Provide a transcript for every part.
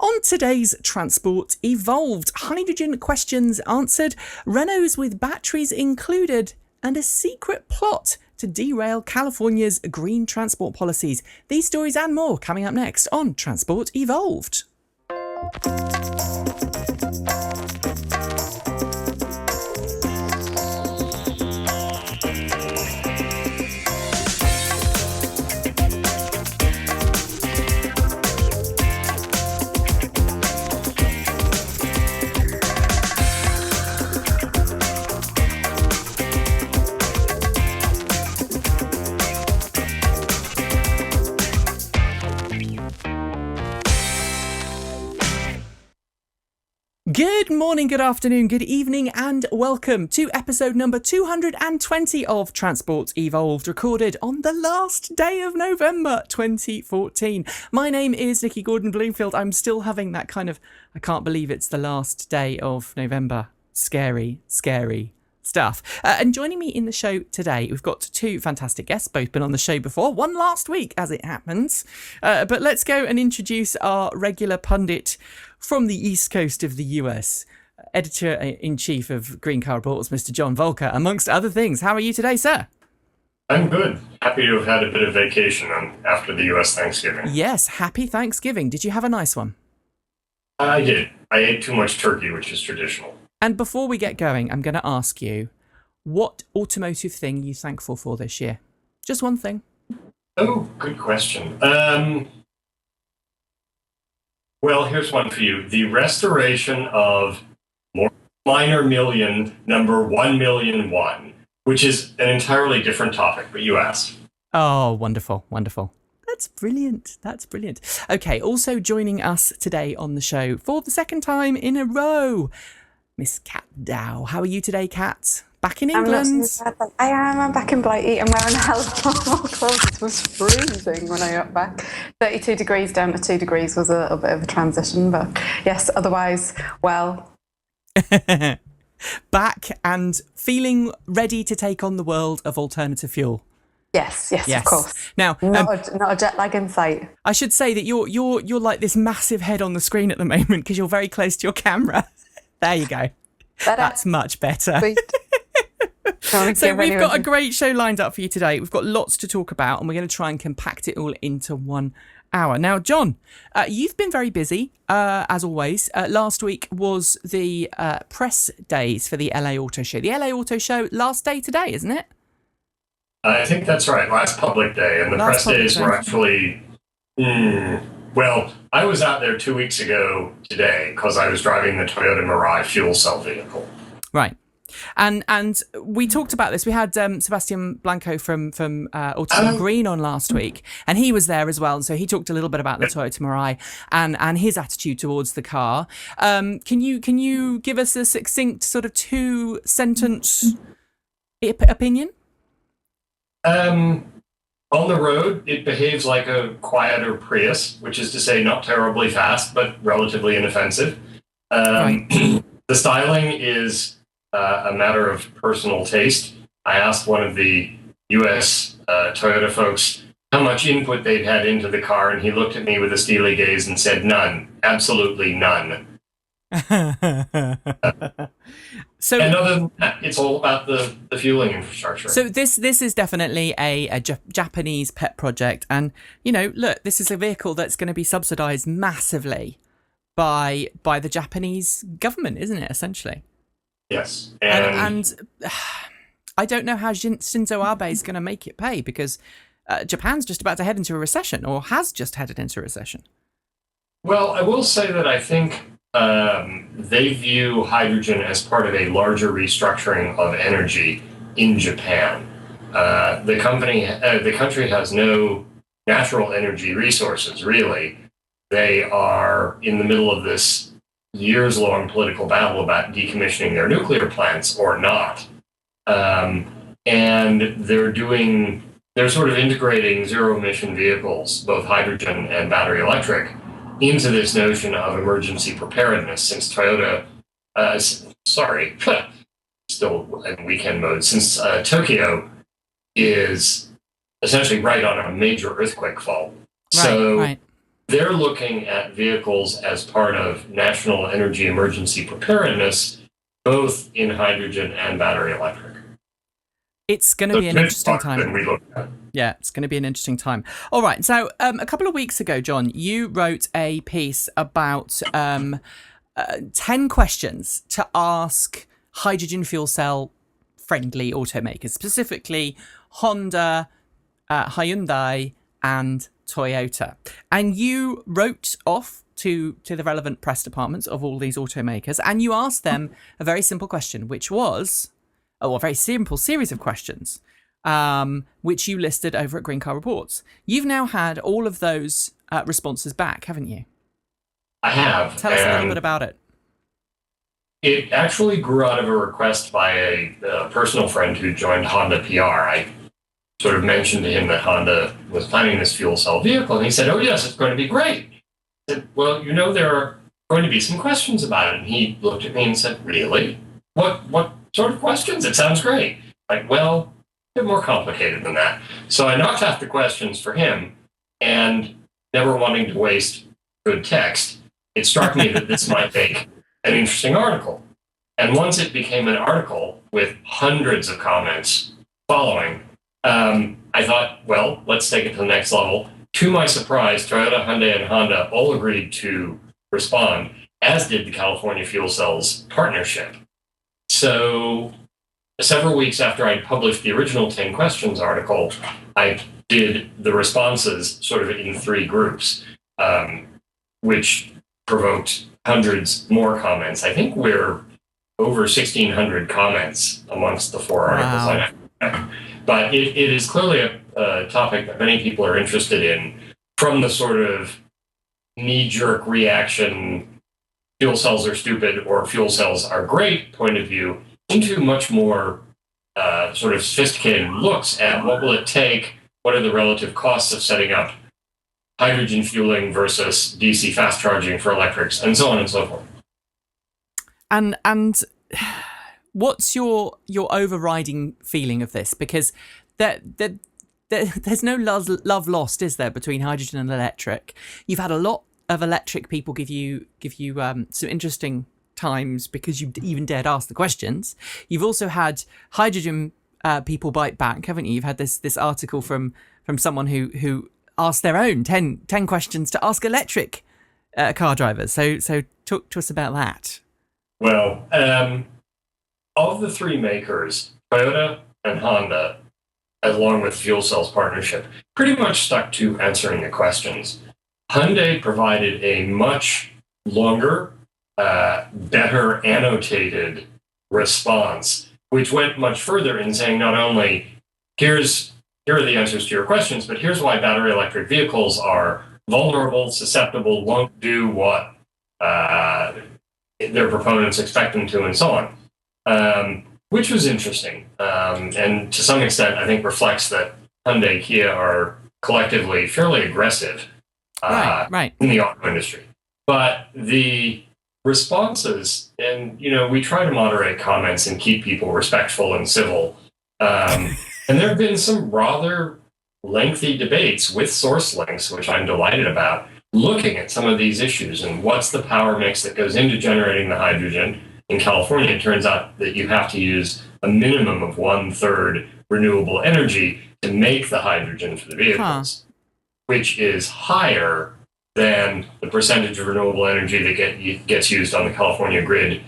On today's Transport Evolved, hydrogen questions answered, Renaults with batteries included, and a secret plot to derail California's green transport policies. These stories and more coming up next on Transport Evolved. Good morning, good afternoon, good evening, and welcome to episode number 220 of Transport Evolved, recorded on the last day of November 2014. My name is Nikki Gordon-Bloomfield. I'm still having that kind of, I can't believe it's the last day of November. Scary stuff. And joining me in the show today, we've got two fantastic guests, both been on the show before, one last week as it happens. But let's go and introduce our regular pundit from the east coast of the US, Editor-in-Chief of Green Car Reports, Mr. John Voelcker, amongst other things. How are you today, sir? I'm good. Happy to have had a bit of vacation after the US Thanksgiving. Yes, happy Thanksgiving. Did you have a nice one? I did. I ate too much turkey, which is traditional. And before we get going, I'm going to ask you, what automotive thing are you thankful for this year? Just one thing. Oh, good question. Well, here's one for you. The restoration of Minor Million number 1,000,001, which is an entirely different topic, but you asked. Oh, wonderful. That's brilliant. Okay, also joining us today on the show for the second time in a row, Miss Cat Dow. How are you today, Cat? Back in England? I am. I'm back in Blighty. I'm wearing a hell of a lot more clothes. It was freezing when I got back. 32 degrees down to 2 degrees was a bit of a transition. But yes, otherwise, well. Back and feeling ready to take on the world of alternative fuel. Yes, of course. Now, not a jet lag in sight. I should say that you're like this massive head on the screen at the moment because you're very close to your camera. There you go. Better. That's much better. Sweet. So we've got a great show lined up for you today. We've got lots to talk about, and we're going to try and compact it all into 1 hour. Now, John, you've been very busy, as always. Last week was the press days for the LA Auto Show. The LA Auto Show, last day today, isn't it? I think that's right. Last public day. And the press days were actually... Well, I was out there 2 weeks ago today because I was driving the Toyota Mirai fuel cell vehicle. Right. And we talked about this. We had Sebastian Blanco from Auto Green on last week, and he was there as well. And so he talked a little bit about the Toyota Mirai and his attitude towards the car. Can you give us a succinct sort of 2-sentence opinion? On the road, it behaves like a quieter Prius, which is to say not terribly fast, but relatively inoffensive. Right. The styling is a matter of personal taste. I asked one of the US Toyota folks how much input they'd had into the car, and he looked at me with a steely gaze and said, none, absolutely none. So, and other than that, it's all about the fueling infrastructure. So this is definitely a Japanese pet project. And, look, this is a vehicle that's going to be subsidised massively by the Japanese government, isn't it, essentially? Yes. And I don't know how Shinzo Abe is going to make it pay, because Japan's just about to head into a recession, or has just headed into a recession. Well, I will say that I think they view hydrogen as part of a larger restructuring of energy in Japan. The country has no natural energy resources, really. They are in the middle of this years-long political battle about decommissioning their nuclear plants or not. And they're sort of integrating zero-emission vehicles, both hydrogen and battery electric, into this notion of emergency preparedness, since Toyota, still in weekend mode, since Tokyo is essentially right on a major earthquake fault. Right. they're looking at vehicles as part of national energy emergency preparedness, both in hydrogen and battery electric. It's going to be an interesting time. We looked at. Yeah, it's going to be an interesting time. All right. So a couple of weeks ago, John, you wrote a piece about 10 questions to ask hydrogen fuel cell friendly automakers, specifically Honda, Hyundai and Toyota. And you wrote off to the relevant press departments of all these automakers, and you asked them a very simple question, which was, a very simple series of questions, which you listed over at Green Car Reports. You've now had all of those responses back, haven't you? I have. Tell us a little bit about it. It actually grew out of a request by a personal friend who joined Honda PR. I sort of mentioned to him that Honda was planning this fuel cell vehicle, and he said, "Oh yes, it's going to be great." I said, "Well, there are going to be some questions about it." And he looked at me and said, "Really? What sort of questions? It sounds great." Like, well, a bit more complicated than that. So I knocked out the questions for him, and never wanting to waste good text, it struck me that this might make an interesting article. And once it became an article with hundreds of comments following, I thought, well, let's take it to the next level. To my surprise, Toyota, Hyundai, and Honda all agreed to respond, as did the California Fuel Cells Partnership. So several weeks after I'd published the original 10 questions article, I did the responses sort of in 3 groups, which provoked hundreds more comments. I think we're over 1,600 comments amongst the 4 articles. Wow. But it is clearly a topic that many people are interested in, from the sort of knee-jerk reaction, fuel cells are stupid or fuel cells are great point of view, into much more sort of sophisticated looks at what will it take, what are the relative costs of setting up hydrogen fueling versus DC fast charging for electrics, and so on and so forth. And what's your overriding feeling of this? Because there's no love lost, is there, between hydrogen and electric? You've had a lot of electric people give you some interesting times because you even dared ask the questions. You've also had hydrogen people bite back, haven't you? You've had this article from someone who asked their own 10 questions to ask electric car drivers. So talk to us about that. Well, of the 3 makers, Toyota and Honda, along with Fuel Cells Partnership, pretty much stuck to answering the questions. Hyundai provided a much longer, better annotated response, which went much further in saying not only here are the answers to your questions, but here's why battery electric vehicles are vulnerable, susceptible, won't do what their proponents expect them to, and so on, which was interesting. And to some extent, I think reflects that Hyundai, Kia are collectively fairly aggressive right. in the auto industry. But the responses, and we try to moderate comments and keep people respectful and civil. And there have been some rather lengthy debates with source links, which I'm delighted about, looking at some of these issues and what's the power mix that goes into generating the hydrogen. In California, it turns out that you have to use a minimum of 1/3 renewable energy to make the hydrogen for the vehicles, which is higher than the percentage of renewable energy that gets used on the California grid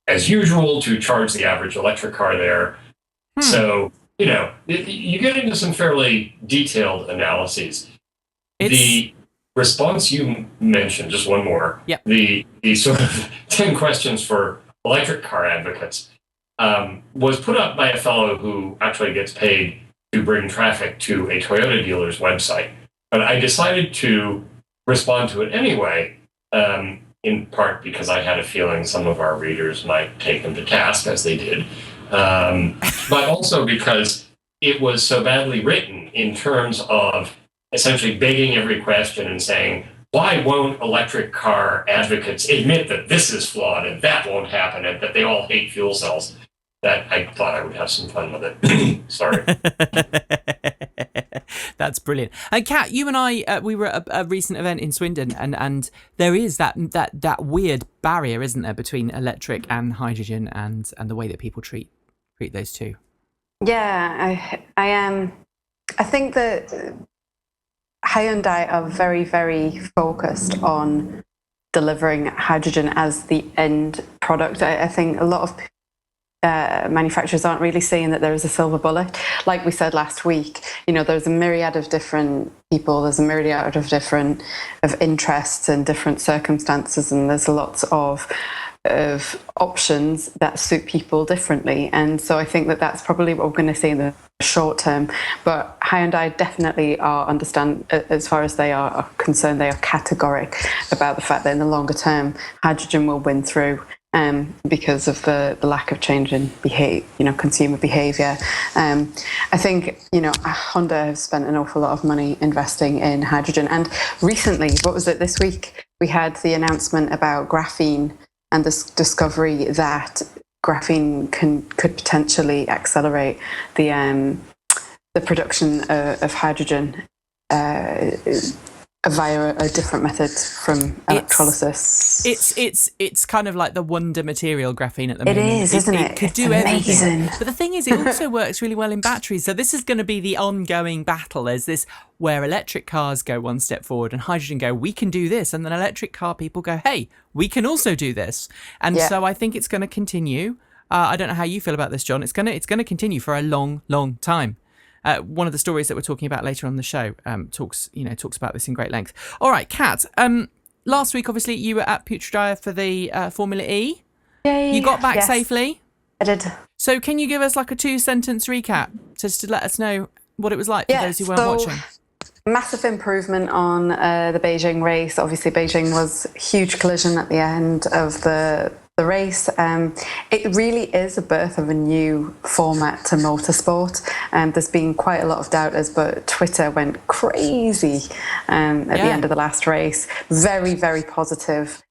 as usual to charge the average electric car there. So, you get into some fairly detailed analyses. The response you mentioned, just one more, yep. the sort of 10 questions for electric car advocates, was put up by a fellow who actually gets paid to bring traffic to a Toyota dealer's website. But I decided to respond to it anyway, in part because I had a feeling some of our readers might take them to task, as they did, but also because it was so badly written in terms of essentially begging every question and saying, why won't electric car advocates admit that this is flawed and that won't happen and that they all hate fuel cells? That I thought I would have some fun with it. Sorry. That's brilliant. And Kat, you and I, we were at a recent event in Swindon, and there is that weird barrier, isn't there, between electric and hydrogen, and the way that people treat those two. Yeah, I think that Hyundai are very, very focused on delivering hydrogen as the end product. I think a lot of manufacturers aren't really seeing that there is a silver bullet. Like we said last week, there's a myriad of different people, there's a myriad of different interests and different circumstances, and there's lots of options that suit people differently. And so I think that that's probably what we're going to see in the short term. But Hyundai definitely understand, as far as they are concerned, they are categoric about the fact that in the longer term, hydrogen will win through. Because of the lack of change in consumer behaviour. I think, Honda has spent an awful lot of money investing in hydrogen. And recently, what was it, this week, we had the announcement about graphene and this discovery that graphene could potentially accelerate the production of hydrogen via a different method from electrolysis. It's kind of like the wonder material, graphene, at the moment. It is, isn't it? It could do everything. But the thing is, it also works really well in batteries. So this is going to be the ongoing battle. There's this where electric cars go one step forward and hydrogen go, we can do this. And then electric car people go, hey, we can also do this. And so I think it's going to continue. I don't know how you feel about this, John. It's going to continue for a long, long time. One of the stories that we're talking about later on the show talks about this in great length. All right, Kat. Last week, obviously, you were at Putrajaya for the Formula E. Yay. You got back safely. I did. So, can you give us like a 2-sentence recap just to let us know what it was like for those who weren't watching? Massive improvement on the Beijing race. Obviously, Beijing was a huge collision at the end of the race. It really is a birth of a new format to motorsport. There's been quite a lot of doubters, but Twitter went crazy at the end of the last race. Very, very positive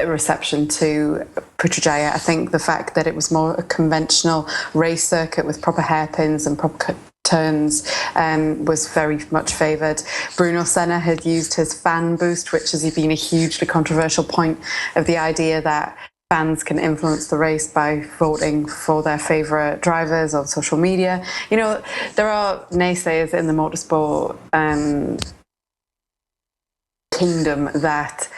reception to Putrajaya. I think the fact that it was more a conventional race circuit with proper hairpins and proper turns was very much favoured. Bruno Senna had used his fan boost, which has been a hugely controversial point of the idea that fans can influence the race by voting for their favourite drivers on social media. There are naysayers in the motorsport kingdom that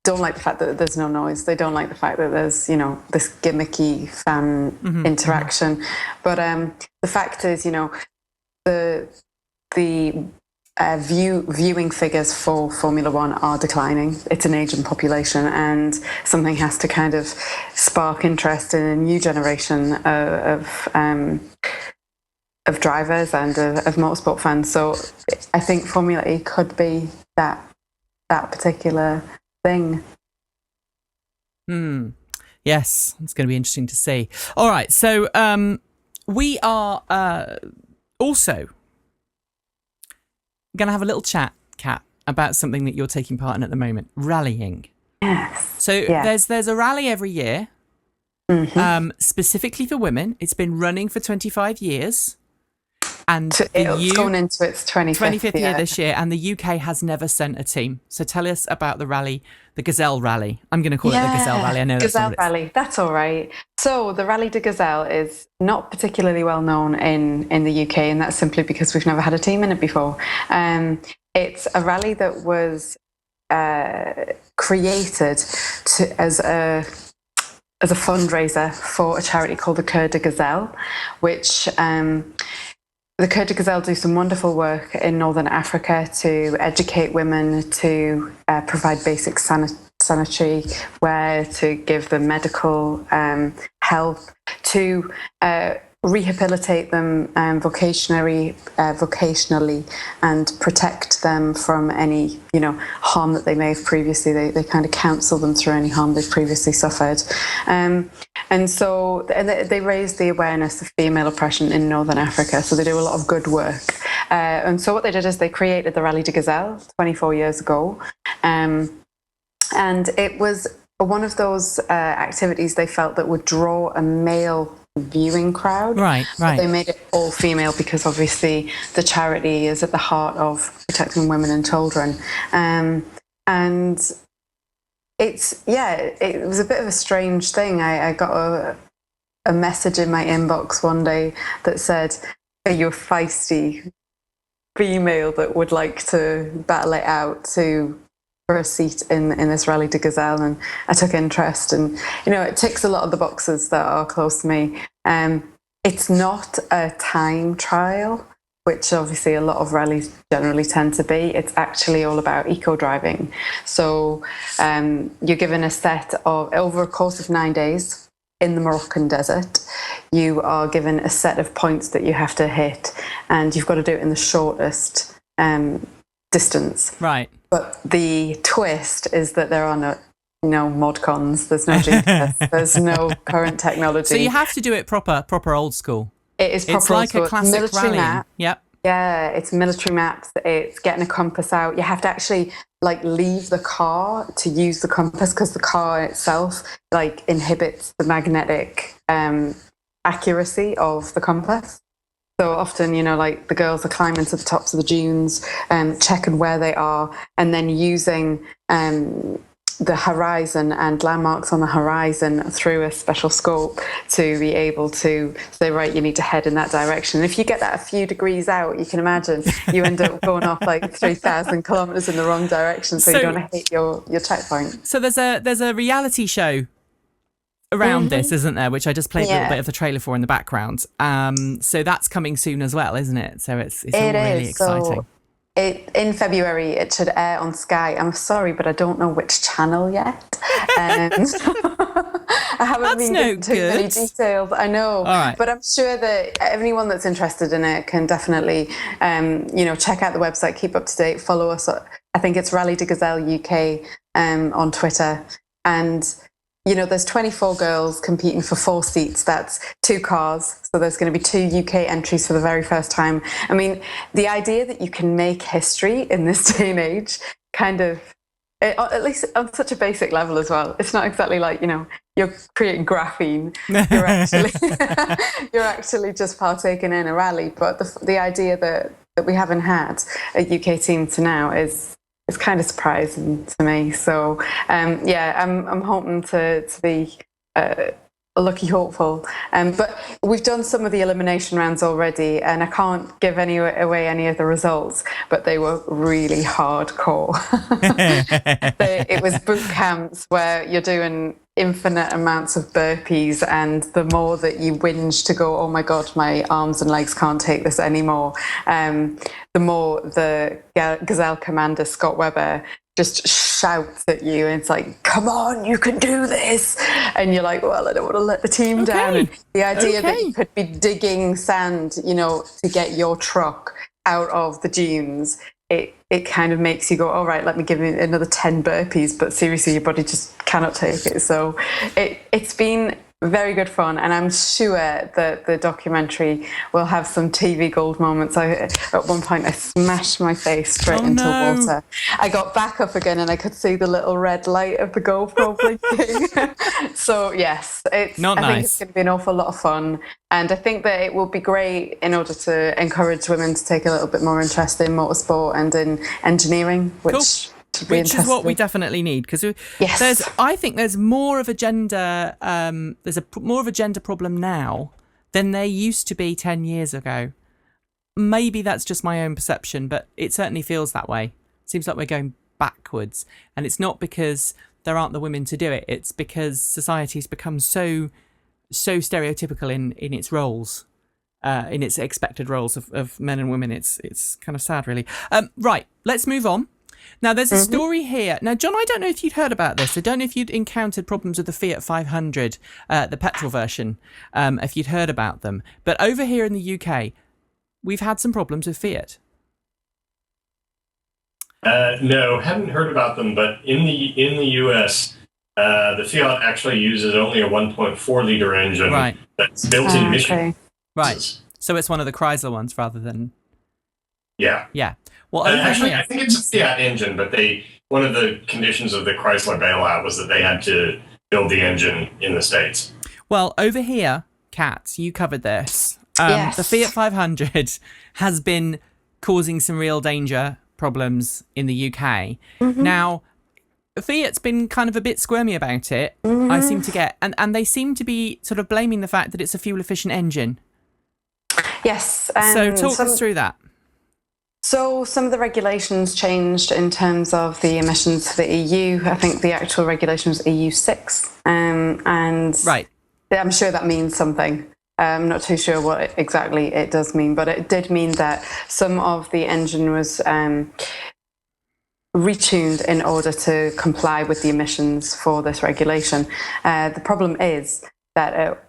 don't like the fact that there's no noise. They don't like the fact that there's, this gimmicky fan interaction. But the fact is, the viewing figures for Formula One are declining. It's an aging population, and something has to kind of spark interest in a new generation of drivers and of motorsport fans. So I think Formula E could be that particular thing. Yes, it's going to be interesting to see. All right, so we are also going to have a little chat, Kat, about something that you're taking part in at the moment, rallying. Yes. So there's a rally every year, specifically for women. It's been running for 25 years. And it's going into its 25th year this year, and the UK has never sent a team. So tell us about the rally, the Gazelle Rally. I'm going to call it the Gazelle Rally. I know Gazelle Rally. That's all right. So the Rallye de Gazelle is not particularly well known in the UK, and that's simply because we've never had a team in it before. It's a rally that was created as a fundraiser for a charity called the Coeur de Gazelle, which the Coeur de Gazelle do some wonderful work in Northern Africa to educate women, to provide basic sanitary wear, to give them medical help, to rehabilitate them vocationally and protect them from any harm that they may have previously. They kind of counsel them through any harm they've previously suffered. And so they raise the awareness of female oppression in Northern Africa. So they do a lot of good work. And so what they did is they created the Rallye de Gazelle 24 years ago. And it was one of those activities they felt that would draw a male viewing crowd. Right. But they made it all female because obviously the charity is at the heart of protecting women and children. And it was a bit of a strange thing. I got a message in my inbox one day that said, "Are you a feisty female that would like to battle it out for a seat in this Rallye de Gazelle?" And I took interest, and it ticks a lot of the boxes that are close to me. It's not a time trial, which obviously a lot of rallies generally tend to be. It's actually all about eco-driving. So you're given a set of, over a course of 9 days in the Moroccan desert, you are given a set of points that you have to hit, and you've got to do it in the shortest distance. Right. But the twist is that there are no mod cons, there's no GPS, there's no current technology. So you have to do it proper old school. It is proper. It's like a classic military rally. Map. Yep. Yeah, it's military maps. It's getting a compass out. You have to actually leave the car to use the compass, because the car itself inhibits the magnetic accuracy of the compass. So often, the girls are climbing to the tops of the dunes, checking where they are, and then using the horizon and landmarks on the horizon through a special scope to be able to say, right, you need to head in that direction. And if you get that a few degrees out, you can imagine you end up going off 3,000 kilometers in the wrong direction, so you don't want to hit your checkpoint. So there's a reality show around this, isn't there, which I just played a little bit of the trailer for in the background. So that's coming soon as well, isn't it? So it's all really exciting. So in February, it should air on Sky. I'm sorry, but I don't know which channel yet. I haven't been given too many details. I know, but I'm sure that anyone that's interested in it can definitely, check out the website, keep up to date, follow us. I think it's Rallye de Gazelle UK on Twitter, and there's 24 girls competing for 4 seats. That's 2 cars. So there's going to be 2 UK entries for the very first time. I mean, the idea that you can make history in this day and age, at least on such a basic level as well. It's not exactly you're creating graphene. You're actually just partaking in a rally. But the idea that we haven't had a UK team to now is kind of surprising to me. So I'm hoping to be a lucky hopeful. But we've done some of the elimination rounds already, and I can't give away any of the results, but they were really hardcore. It was boot camps where you're doing infinite amounts of burpees, and the more that you whinge to go, oh my God, my arms and legs can't take this anymore, the more the Gazelle commander, Scott Webber, just shouts at you, and it's like, come on, you can do this. And you're like, well, I don't want to let the team down. And the idea that you could be digging sand, to get your truck out of the dunes, it kind of makes you go, all right, let me give you another 10 burpees, but seriously, your body just cannot take it. So it's been very good fun, and I'm sure that the documentary will have some TV gold moments. At one point, I smashed my face straight into water. I got back up again, and I could see the little red light of the GoPro blinking. So yes, I think it's going to be an awful lot of fun, and I think that it will be great in order to encourage women to take a little bit more interest in motorsport and in engineering, which is what we definitely need, because I think there's more of a gender more of a gender problem now than there used to be 10 years ago. Maybe that's just my own perception, but it certainly feels that way. It seems like we're going backwards, and it's not because there aren't the women to do it. It's because society's become so stereotypical in its roles, in its expected roles of men and women. It's kind of sad, really. Right, let's move on. Now, there's a story here. Now, John, I don't know if you'd heard about this. I don't know if you'd encountered problems with the Fiat 500, the petrol version, if you'd heard about them. But over here in the UK, we've had some problems with Fiat. No, hadn't heard about them. But in the US, the Fiat actually uses only a 1.4 liter engine that's built in Michigan. Right. So it's one of the Chrysler ones rather than... Yeah. Yeah. Well, actually, I think it's a Fiat engine, but one of the conditions of the Chrysler bailout was that they had to build the engine in the States. Well, over here, Kat, you covered this. Yes. The Fiat 500 has been causing some real danger problems in the UK. Now, Fiat's been kind of a bit squirmy about it, I seem to get. And they seem to be sort of blaming the fact that it's a fuel-efficient engine. Yes. So talk us through that. So some of the regulations changed in terms of the emissions for the EU. I think the actual regulation was EU6. And right. I'm sure that means something. I'm not too sure what exactly it does mean, but it did mean that some of the engine was retuned in order to comply with the emissions for this regulation. The problem is that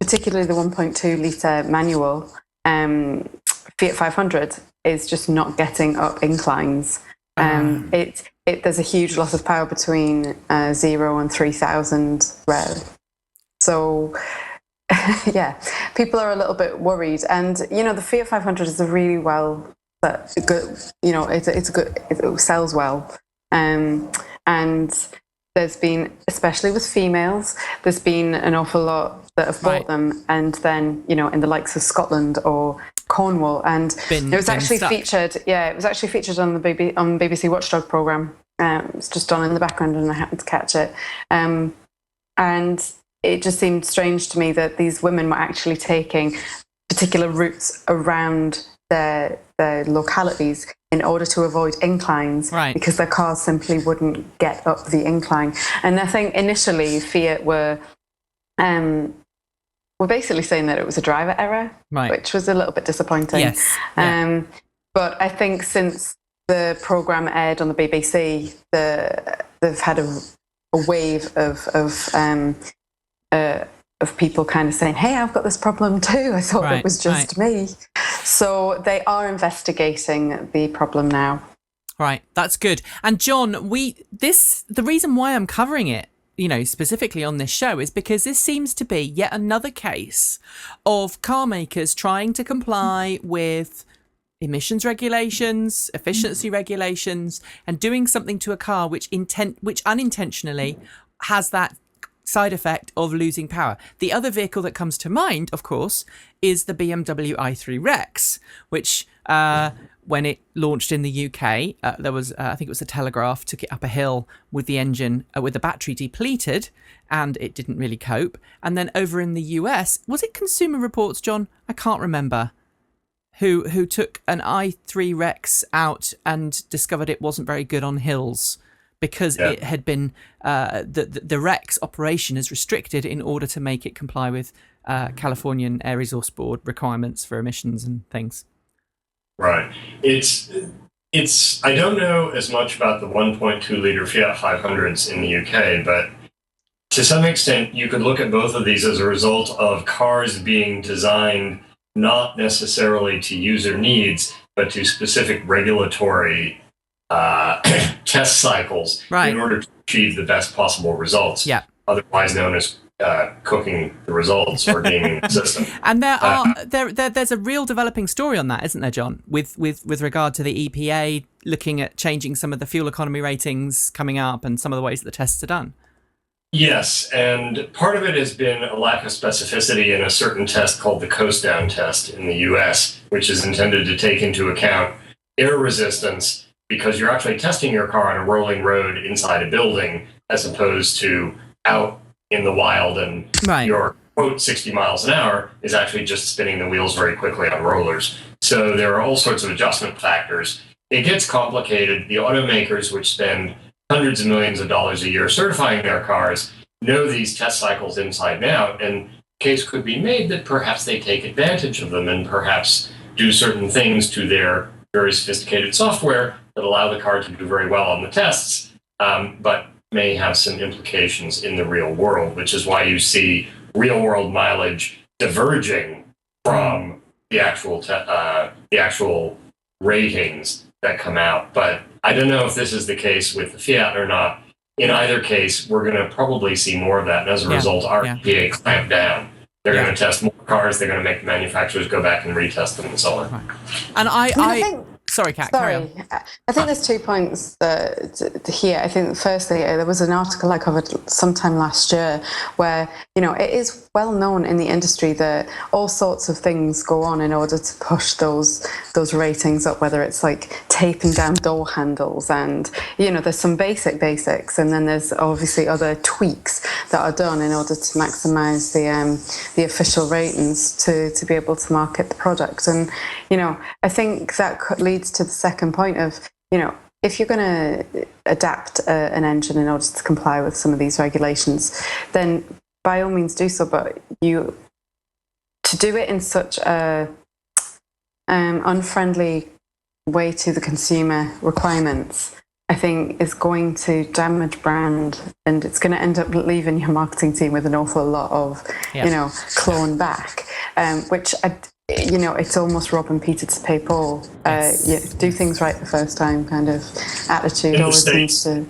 particularly the 1.2 litre manual Fiat 500 is just not getting up inclines. There's a huge loss of power between 0 and 3,000 rev. So yeah, people are a little bit worried. And, the Fiat 500 is a really good, it's good, it sells well. And there's been, especially with females, there's been an awful lot that have bought them. And then, in the likes of Scotland or Cornwall. And it was actually featured, it was actually featured on the BBC Watchdog programme. It was just on in the background and I happened to catch it. And it just seemed strange to me that these women were actually taking particular routes around their localities in order to avoid inclines, because their cars simply wouldn't get up the incline. And I think initially Fiat were basically saying that it was a driver error, which was a little bit disappointing. Yes. But I think since the programme aired on the BBC, they've had a wave of people kind of saying, hey, I've got this problem too. I thought it was just me. So they are investigating the problem now. Right, that's good. And John, the reason why I'm covering it, specifically on this show, is because this seems to be yet another case of car makers trying to comply with emissions regulations, efficiency regulations, and doing something to a car which unintentionally has that side effect of losing power. The other vehicle that comes to mind, of course, is the BMW i3 Rex, which when it launched in the UK, there was, I think it was the Telegraph, took it up a hill with the engine, with the battery depleted, and it didn't really cope. And then over in the US, was it Consumer Reports, John? I can't remember. Who took an i3 Rex out and discovered it wasn't very good on hills, because it had been the Rex operation is restricted in order to make it comply with Californian Air Resource Board requirements for emissions and things. Right. It's I don't know as much about the 1.2 liter Fiat 500s in the UK, but to some extent you could look at both of these as a result of cars being designed not necessarily to user needs, but to specific regulatory test cycles in order to achieve the best possible results, otherwise known as cooking the results or gaming the system. And there's a real developing story on that, isn't there, John? With regard to the EPA looking at changing some of the fuel economy ratings coming up and some of the ways that the tests are done. Yes, and part of it has been a lack of specificity in a certain test called the coast down test in the US, which is intended to take into account air resistance, because you're actually testing your car on a rolling road inside a building as opposed to out in the wild, and your quote 60 miles an hour is actually just spinning the wheels very quickly on rollers. So there are all sorts of adjustment factors. It gets complicated. The automakers, which spend hundreds of millions of dollars a year certifying their cars, know these test cycles inside and out, and case could be made that perhaps they take advantage of them and perhaps do certain things to their very sophisticated software that allow the car to do very well on the tests, but may have some implications in the real world, which is why you see real world mileage diverging from the actual ratings that come out. But I don't know if this is the case with the Fiat or not. In either case, we're going to probably see more of that, and as a result, our EPA clamp down. They're going to test more cars. They're going to make the manufacturers go back and retest them and so on. And Sorry, Kat, carry on. I think there's 2 points here. I think firstly, there was an article I covered sometime last year where, it is well known in the industry that all sorts of things go on in order to push those ratings up, whether it's like taping down door handles and, there's some basics, and then there's obviously other tweaks that are done in order to maximise the official ratings to be able to market the product. And, I think that leads to the second point of, if you're going to adapt an engine in order to comply with some of these regulations, then by all means do so. But to do it in such a unfriendly way to the consumer requirements, I think is going to damage brand, and it's going to end up leaving your marketing team with an awful lot of, clawing back, which it's almost robbing Peter to pay Paul. Do things right the first time kind of attitude. Always needs to.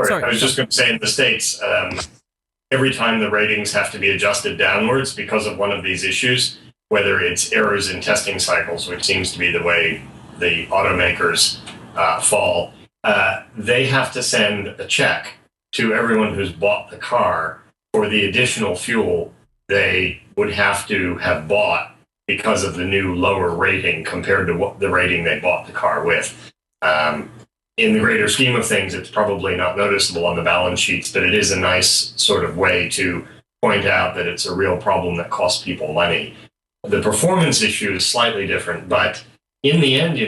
Sorry, I was just going to say in the States, every time the ratings have to be adjusted downwards because of one of these issues, whether it's errors in testing cycles, which seems to be the way the automakers fall, they have to send a check to everyone who's bought the car for the additional fuel they would have to have bought because of the new lower rating compared to what the rating they bought the car with. In the greater scheme of things, it's probably not noticeable on the balance sheets, but it is a nice sort of way to point out that it's a real problem that costs people money. The performance issue is slightly different, but in the end,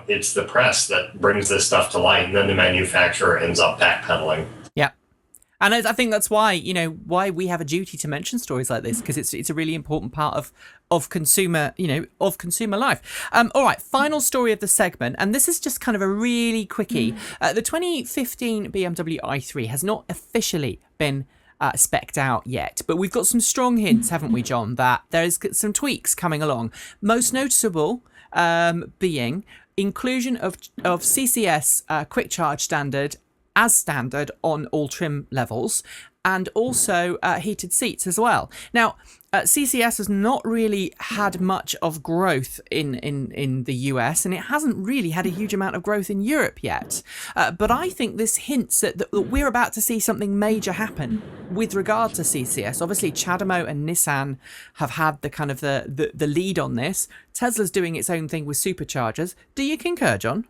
it's the press that brings this stuff to light, and then the manufacturer ends up backpedaling. Yeah. And I think that's why, why we have a duty to mention stories like this, because it's a really important part of consumer, of consumer life. All right, final story of the segment, and this is just kind of a really quickie. The 2015 BMW i3 has not officially been spec'd out yet, but we've got some strong hints, haven't we, John, that there's some tweaks coming along. Most noticeable being inclusion of CCS quick charge standard as standard on all trim levels, and also heated seats as well. Now, CCS has not really had much of growth in the US, and it hasn't really had a huge amount of growth in Europe yet. But I think this hints that we're about to see something major happen with regard to CCS. Obviously, CHAdeMO and Nissan have had the kind of the lead on this. Tesla's doing its own thing with superchargers. Do you concur, John?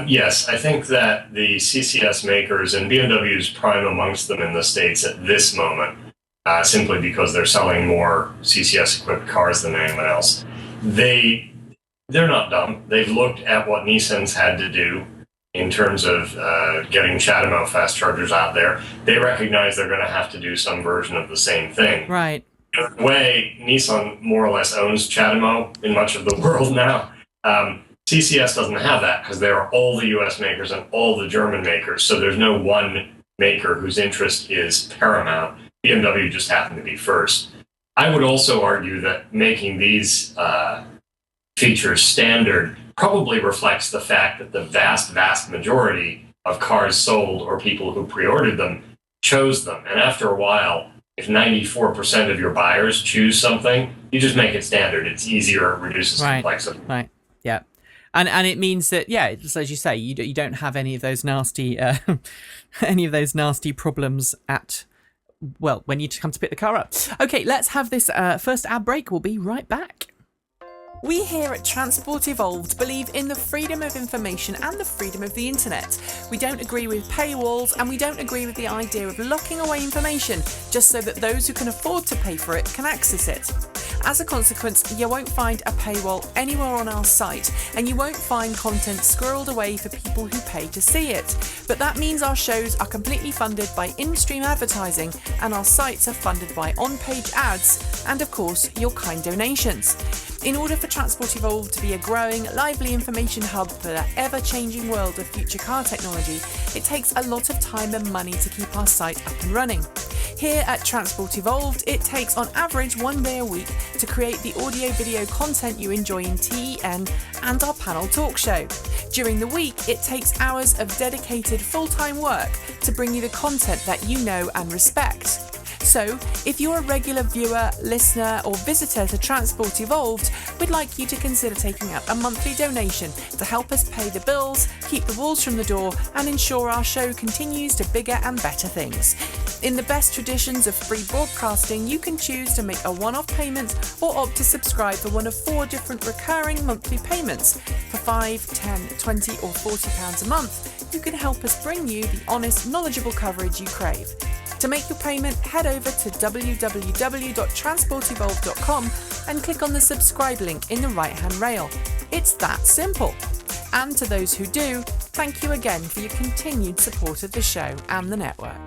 Yes, I think that the CCS makers, and BMW is prime amongst them in the States at this moment, simply because they're selling more CCS-equipped cars than anyone else. They're not dumb. They've looked at what Nissan's had to do in terms of getting CHAdeMO fast chargers out there. They recognize they're going to have to do some version of the same thing. Right. In a way, Nissan more or less owns CHAdeMO in much of the world now. CCS doesn't have that because there are all the US makers and all the German makers. So there's no one maker whose interest is paramount. BMW just happened to be first. I would also argue that making these features standard probably reflects the fact that the vast majority of cars sold or people who pre-ordered them chose them. And after a while, if 94% of your buyers choose something, you just make it standard. It's easier, it reduces complexity. Right, yeah. And it means that, just as you say, you don't have any of those nasty problems when you come to pick the car up. Okay, let's have this first ad break. We'll be right back. We here at Transport Evolved believe in the freedom of information and the freedom of the internet. We don't agree with paywalls, and we don't agree with the idea of locking away information just so that those who can afford to pay for it can access it. As a consequence, you won't find a paywall anywhere on our site, and you won't find content squirreled away for people who pay to see it. But that means our shows are completely funded by in-stream advertising, and our sites are funded by on-page ads, and of course, your kind donations. In order for Transport Evolved to be a growing, lively information hub for the ever-changing world of future car technology, it takes a lot of time and money to keep our site up and running. Here at Transport Evolved, it takes on average 1 day a week to create the audio-video content you enjoy in TEN and our panel talk show. During the week, it takes hours of dedicated full-time work to bring you the content that you know and respect. So, if you're a regular viewer, listener, or visitor to Transport Evolved, we'd like you to consider taking out a monthly donation to help us pay the bills, keep the wolves from the door, and ensure our show continues to bigger and better things. In the best traditions of free broadcasting, you can choose to make a one-off payment or opt to subscribe for one of 4 different recurring monthly payments. For £5, £10, £20 or £40 a month, you can help us bring you the honest, knowledgeable coverage you crave. To make your payment, head over to www.transportevolved.com and click on the subscribe link in the right-hand rail. It's that simple. And to those who do, thank you again for your continued support of the show and the network.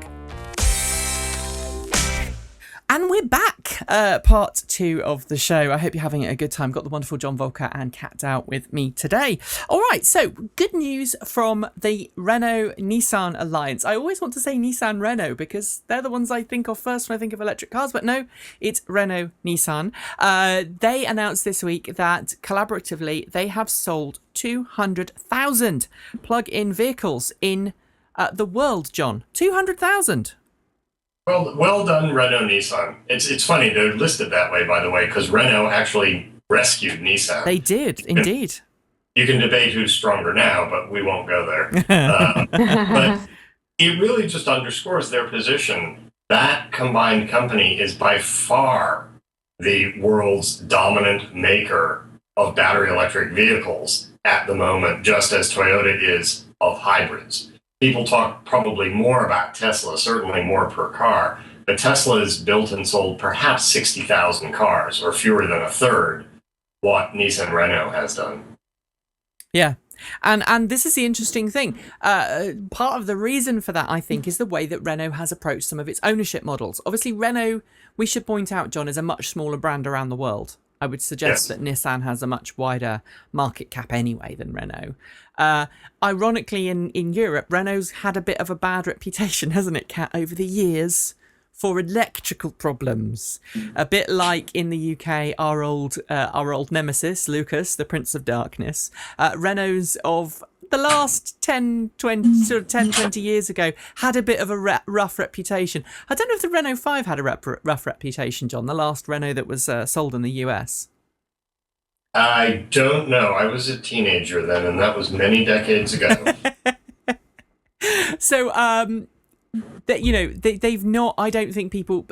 And we're back, part 2 of the show. I hope you're having a good time. Got the wonderful John Voelcker and Cat Dow with me today. All right, so good news from the Renault-Nissan alliance. I always want to say Nissan-Renault because they're the ones I think of first when I think of electric cars, but no, it's Renault-Nissan. They announced this week that collaboratively they have sold 200,000 plug-in vehicles in the world, John. 200,000. Well done, Renault-Nissan. It's funny, they're listed that way, by the way, because Renault actually rescued Nissan. They did, indeed. You can debate who's stronger now, but we won't go there. But it really just underscores their position. That combined company is by far the world's dominant maker of battery electric vehicles at the moment, just as Toyota is of hybrids. People talk probably more about Tesla, certainly more per car, but Tesla has built and sold perhaps 60,000 cars, or fewer than a third what Nissan Renault has done. Yeah. And this is the interesting thing. Part of the reason for that, I think, is the way that Renault has approached some of its ownership models. Obviously, Renault, we should point out, John, is a much smaller brand around the world. I would suggest that Nissan has a much wider market cap anyway than Renault. Ironically, in Europe, Renault's had a bit of a bad reputation, hasn't it, Kat, over the years for electrical problems. A bit like in the UK, our old nemesis, Lucas, the Prince of Darkness. Renault's of the last 10, 20 years ago had a bit of a rough reputation. I don't know if the Renault 5 had a rough reputation, John, the last Renault that was sold in the US. I don't know. I was a teenager then, and that was many decades ago. So, they've not, I don't think people,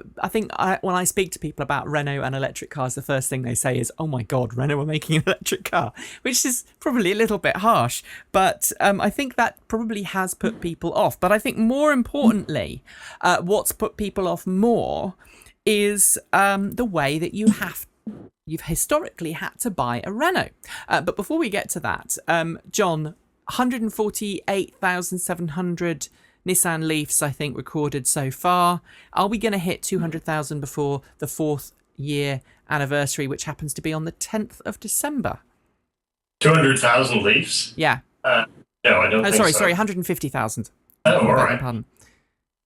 when I speak to people about Renault and electric cars, the first thing they say is, oh my God, Renault are making an electric car, which is probably a little bit harsh. But I think that probably has put people off. But I think more importantly, what's put people off more is the way that you've historically had to buy a Renault. But before we get to that, John, 148,700 Nissan Leafs, I think, recorded so far. Are we going to hit 200,000 before the 4th year anniversary, which happens to be on the 10th of December? 200,000 Leafs? Yeah. No, I don't think so. Sorry, 150,000. Oh, all right. Pardon.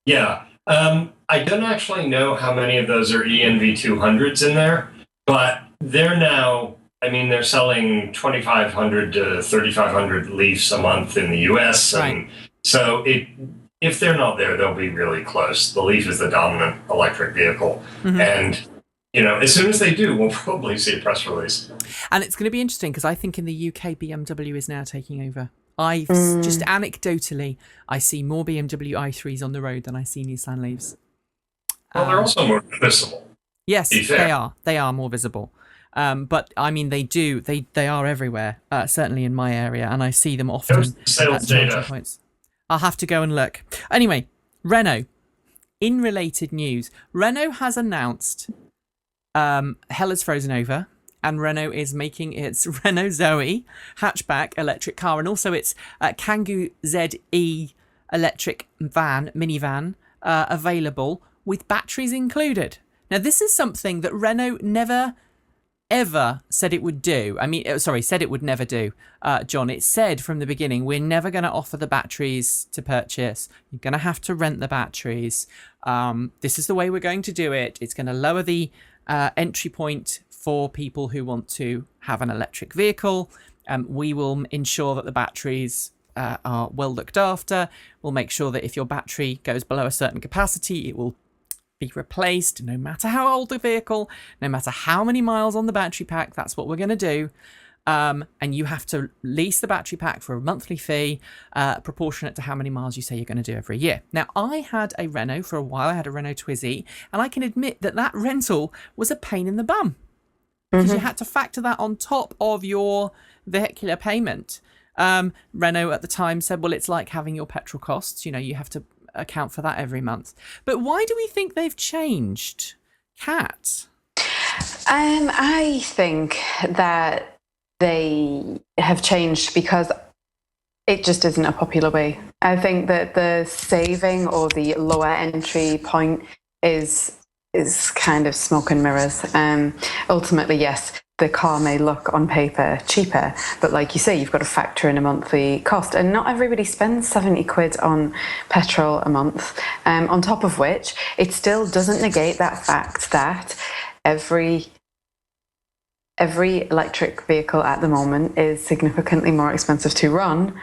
Yeah. I don't actually know how many of those are ENV 200s in there, but they're now, they're selling 2,500 to 3,500 Leafs a month in the US. And so if they're not there, they'll be really close. The Leaf is the dominant electric vehicle. Mm-hmm. And, as soon as they do, we'll probably see a press release. And it's going to be interesting because I think in the UK, BMW is now taking over. Just anecdotally, I see more BMW i3s on the road than I see Nissan Leafs. Well, they're also more visible. Yes, they are. They are more visible. But they are everywhere, certainly in my area, and I see them often. Sales data. Points. I'll have to go and look. Anyway, Renault. In related news, Renault has announced hell has frozen over, and Renault is making its Renault Zoe hatchback electric car, and also its Kangoo ZE electric minivan available with batteries included. Now, this is something that Renault never ever said it would do. Said it would never do, John. It said from the beginning, we're never going to offer the batteries to purchase. You're going to have to rent the batteries. This is the way we're going to do it. It's going to lower the entry point for people who want to have an electric vehicle. We will ensure that the batteries are well looked after. We'll make sure that if your battery goes below a certain capacity, it will be replaced no matter how old the vehicle, no matter how many miles on the battery pack. That's what we're going to do. And you have to lease the battery pack for a monthly fee, proportionate to how many miles you say you're going to do every year. Now, I had a Renault for a while. I had a Renault Twizy, and I can admit that rental was a pain in the bum, because you had to factor that on top of your vehicular payment. Renault at the time said, well, it's like having your petrol costs. You have to account for that every month. But why do we think they've changed, Kat? I think that they have changed because it just isn't a popular way. I think that the saving or the lower entry point is kind of smoke and mirrors. Ultimately, yes, the car may look on paper cheaper, but like you say, you've got to factor in a monthly cost, and not everybody spends 70 quid on petrol a month. On top of which, it still doesn't negate that fact that every electric vehicle at the moment is significantly more expensive to run,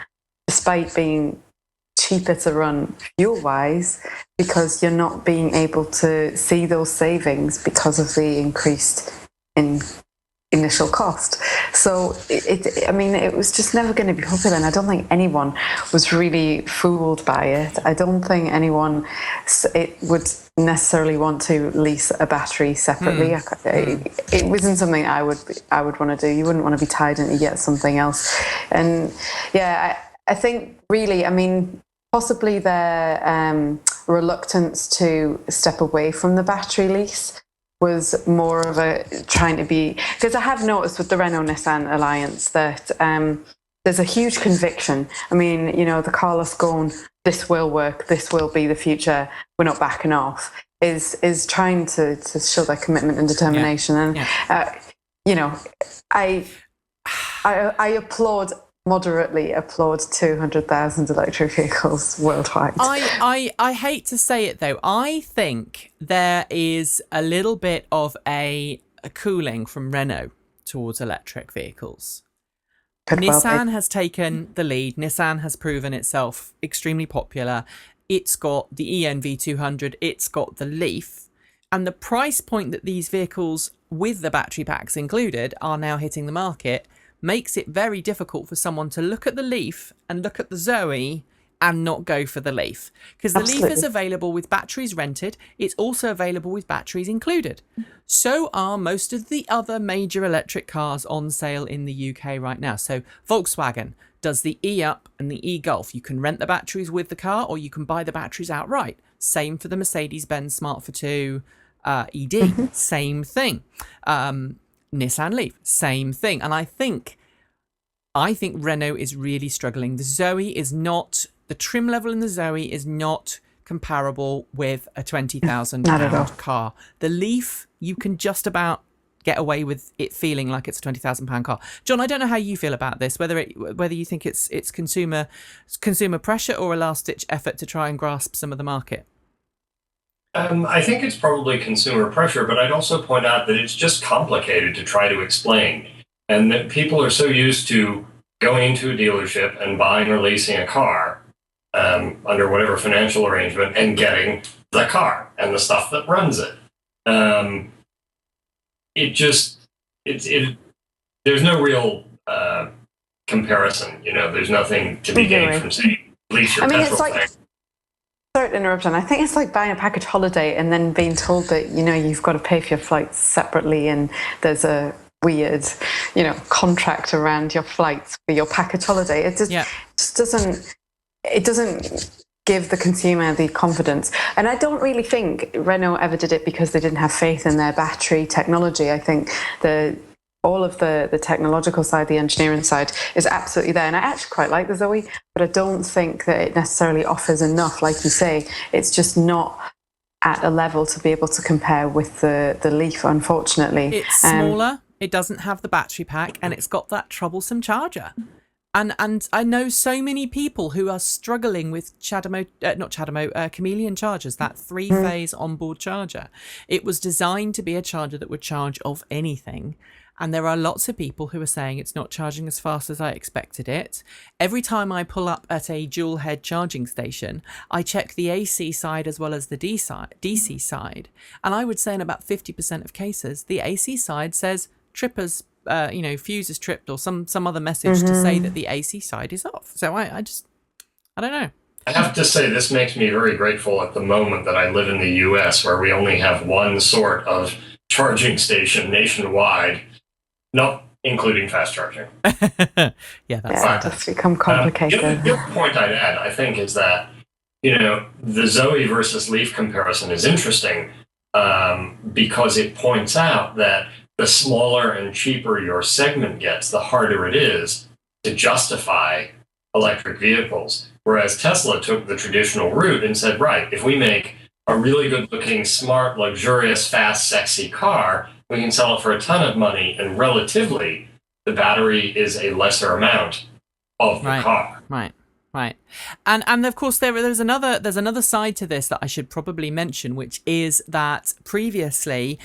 despite being cheaper to run fuel-wise, because you're not being able to see those savings because of the increased initial cost. So it was just never going to be popular, and I don't think anyone was really fooled by it. I don't think anyone would necessarily want to lease a battery separately. It wasn't something I would want to do. You wouldn't want to be tied into yet something else. And yeah, I think really, possibly their reluctance to step away from the battery lease was more of a trying to be, because I have noticed with the Renault-Nissan alliance that there's a huge conviction. The Carlos Ghosn, this will work, this will be the future, we're not backing off, is trying to show their commitment and determination. I moderately applaud 200,000 electric vehicles worldwide. I hate to say it though, I think there is a little bit of a cooling from Renault towards electric vehicles. Nissan has taken the lead. Nissan has proven itself extremely popular. It's got the ENV200, it's got the Leaf, and the price point that these vehicles with the battery packs included are now hitting the market makes it very difficult for someone to look at the Leaf and look at the Zoe and not go for the Leaf. Because the Leaf is available with batteries rented. It's also available with batteries included. So are most of the other major electric cars on sale in the UK right now. So Volkswagen does the E-Up and the E-Golf. You can rent the batteries with the car, or you can buy the batteries outright. Same for the Mercedes-Benz Smart for 2 ED. Same thing. Nissan Leaf, same thing. And I think Renault is really struggling. The Zoe is not, the trim level in the Zoe is not comparable with a £20,000 car. The Leaf, you can just about get away with it feeling like it's a £20,000 car. John, I don't know how you feel about this, whether you think it's consumer pressure or a last-ditch effort to try and grasp some of the market. I think it's probably consumer pressure, but I'd also point out that it's just complicated to try to explain, and that people are so used to going into a dealership and buying or leasing a car under whatever financial arrangement and getting the car and the stuff that runs it. There's no real comparison. There's nothing to be gained from saying lease your petrol tank. Sorry to interrupt, I think it's like buying a package holiday and then being told that, you've got to pay for your flights separately, and there's a weird, contract around your flights for your package holiday. It just doesn't give the consumer the confidence. And I don't really think Renault ever did it because they didn't have faith in their battery technology. I think all of the technological side, the engineering side, is absolutely there. And I actually quite like the Zoe, but I don't think that it necessarily offers enough. Like you say, it's just not at a level to be able to compare with the Leaf, unfortunately. It's smaller, it doesn't have the battery pack, and it's got that troublesome charger. And I know so many people who are struggling with Chameleon chargers, that 3-phase onboard charger. It was designed to be a charger that would charge off anything. And there are lots of people who are saying it's not charging as fast as I expected it. Every time I pull up at a dual head charging station, I check the AC side as well as the DC side. And I would say in about 50% of cases, the AC side says trippers, fuse is tripped or some other message to say that the AC side is off. So I don't know. I have to say, this makes me very grateful at the moment that I live in the US, where we only have one sort of charging station nationwide, not including fast charging. That's become complicated. The other point I'd add, I think, is that, the Zoe versus Leaf comparison is interesting because it points out that the smaller and cheaper your segment gets, the harder it is to justify electric vehicles. Whereas Tesla took the traditional route and said, right, if we make a really good-looking, smart, luxurious, fast, sexy car, we can sell it for a ton of money, and relatively, the battery is a lesser amount of the car. Right. And of course, there's another side to this that I should probably mention, which is that previously,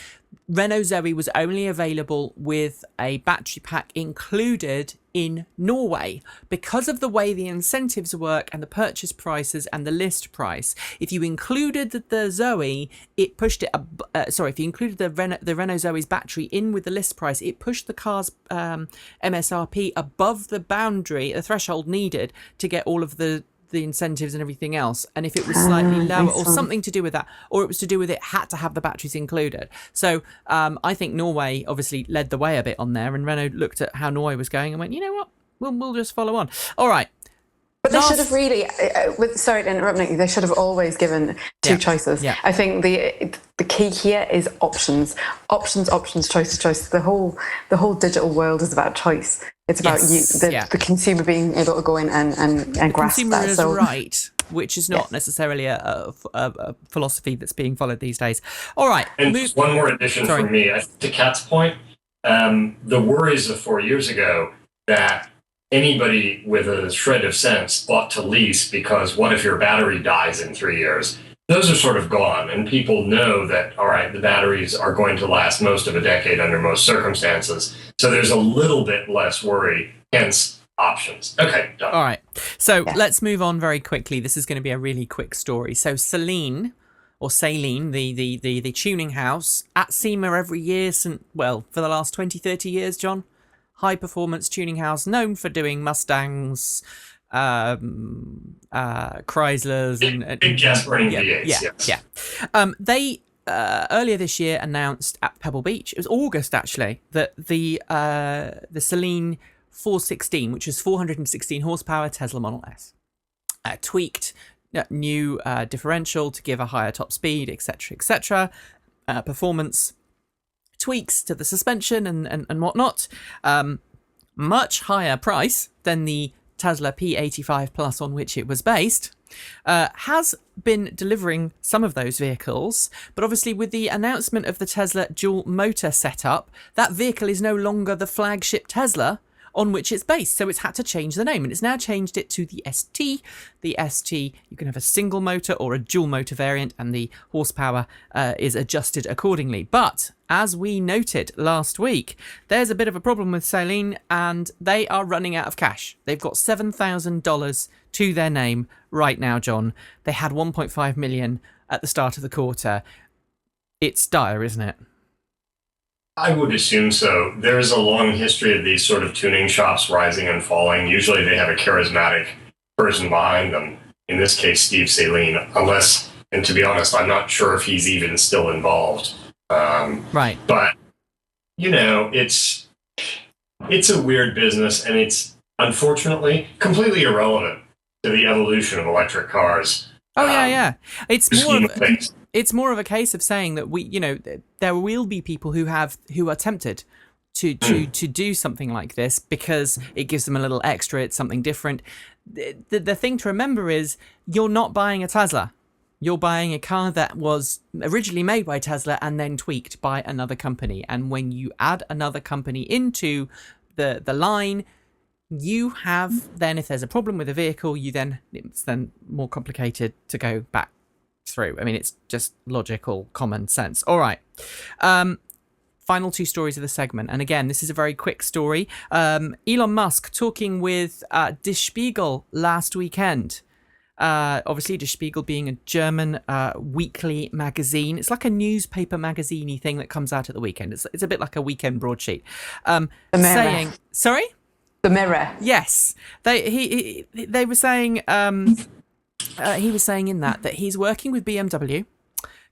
Renault Zoe was only available with a battery pack included in Norway because of the way the incentives work and the purchase prices and the list price. If you included the Zoe, it pushed it. If you included the Renault Zoe's battery in with the list price, it pushed the car's MSRP above the boundary, the threshold needed to get all of the incentives and everything else. And if it was slightly lower or something to do with that, or it was to do with it had to have the batteries included. So I think Norway obviously led the way a bit on there, and Renault looked at how Norway was going and went, you know what, we'll just follow on. All right. But they should have really, sorry to interrupt, Nikki, they should have always given two choices. Yeah. I think the key here is options, choices. The whole digital world is about choice. It's about the consumer being able to go in and grasp consumer that. Is right, which is not necessarily a philosophy that's being followed these days. All right. And just one more addition from me. To Kat's point, the worries of 4 years ago that anybody with a shred of sense ought to lease because what if your battery dies in 3 years? Those are sort of gone, and people know that, all right, the batteries are going to last most of a decade under most circumstances. So there's a little bit less worry, hence options. Okay, done. All right. So let's move on very quickly. This is going to be a really quick story. So Saleen, the tuning house at SEMA every year for the last 20, 30 years, John. High performance tuning house known for doing Mustangs, Chryslers and big gas burning V8s. They earlier this year announced at Pebble Beach, it was August actually, that the Saleen 416, which is 416 horsepower Tesla Model S, tweaked new differential to give a higher top speed, etc., performance tweaks to the suspension and whatnot, much higher price than the Tesla P85 Plus on which it was based, has been delivering some of those vehicles, but obviously with the announcement of the Tesla dual motor setup, that vehicle is no longer the flagship Tesla on which it's based, so it's had to change the name, and it's now changed it to the ST. The ST, you can have a single motor or a dual motor variant, and the horsepower is adjusted accordingly. But as we noted last week, there's a bit of a problem with Saleen, and they are running out of cash. They've got $7,000 to their name right now, John. They had 1.5 million at the start of the quarter. It's dire, isn't it? I would assume so. There's a long history of these sort of tuning shops rising and falling. Usually they have a charismatic person behind them. In this case, Steve Saleen, unless, and to be honest, I'm not sure if he's even still involved. Right. But, it's a weird business, and it's unfortunately completely irrelevant to the evolution of electric cars. It's more of a case of saying that there will be people who are tempted to do something like this because it gives them a little extra. It's something different. The thing to remember is you're not buying a Tesla. You're buying a car that was originally made by Tesla and then tweaked by another company. And when you add another company into the line, you have then, if there's a problem with a vehicle, it's then more complicated to go back through. I mean, it's just logical common sense. All right. final two stories of the segment. And again, this is a very quick story. Elon Musk talking with Der Spiegel last weekend. Obviously, Der Spiegel being a German weekly magazine. It's like a newspaper magazine-y thing that comes out at the weekend. It's a bit like a weekend broadsheet. The Mirror. Saying, sorry? The Mirror. Yes. They were saying, he was saying in that he's working with BMW,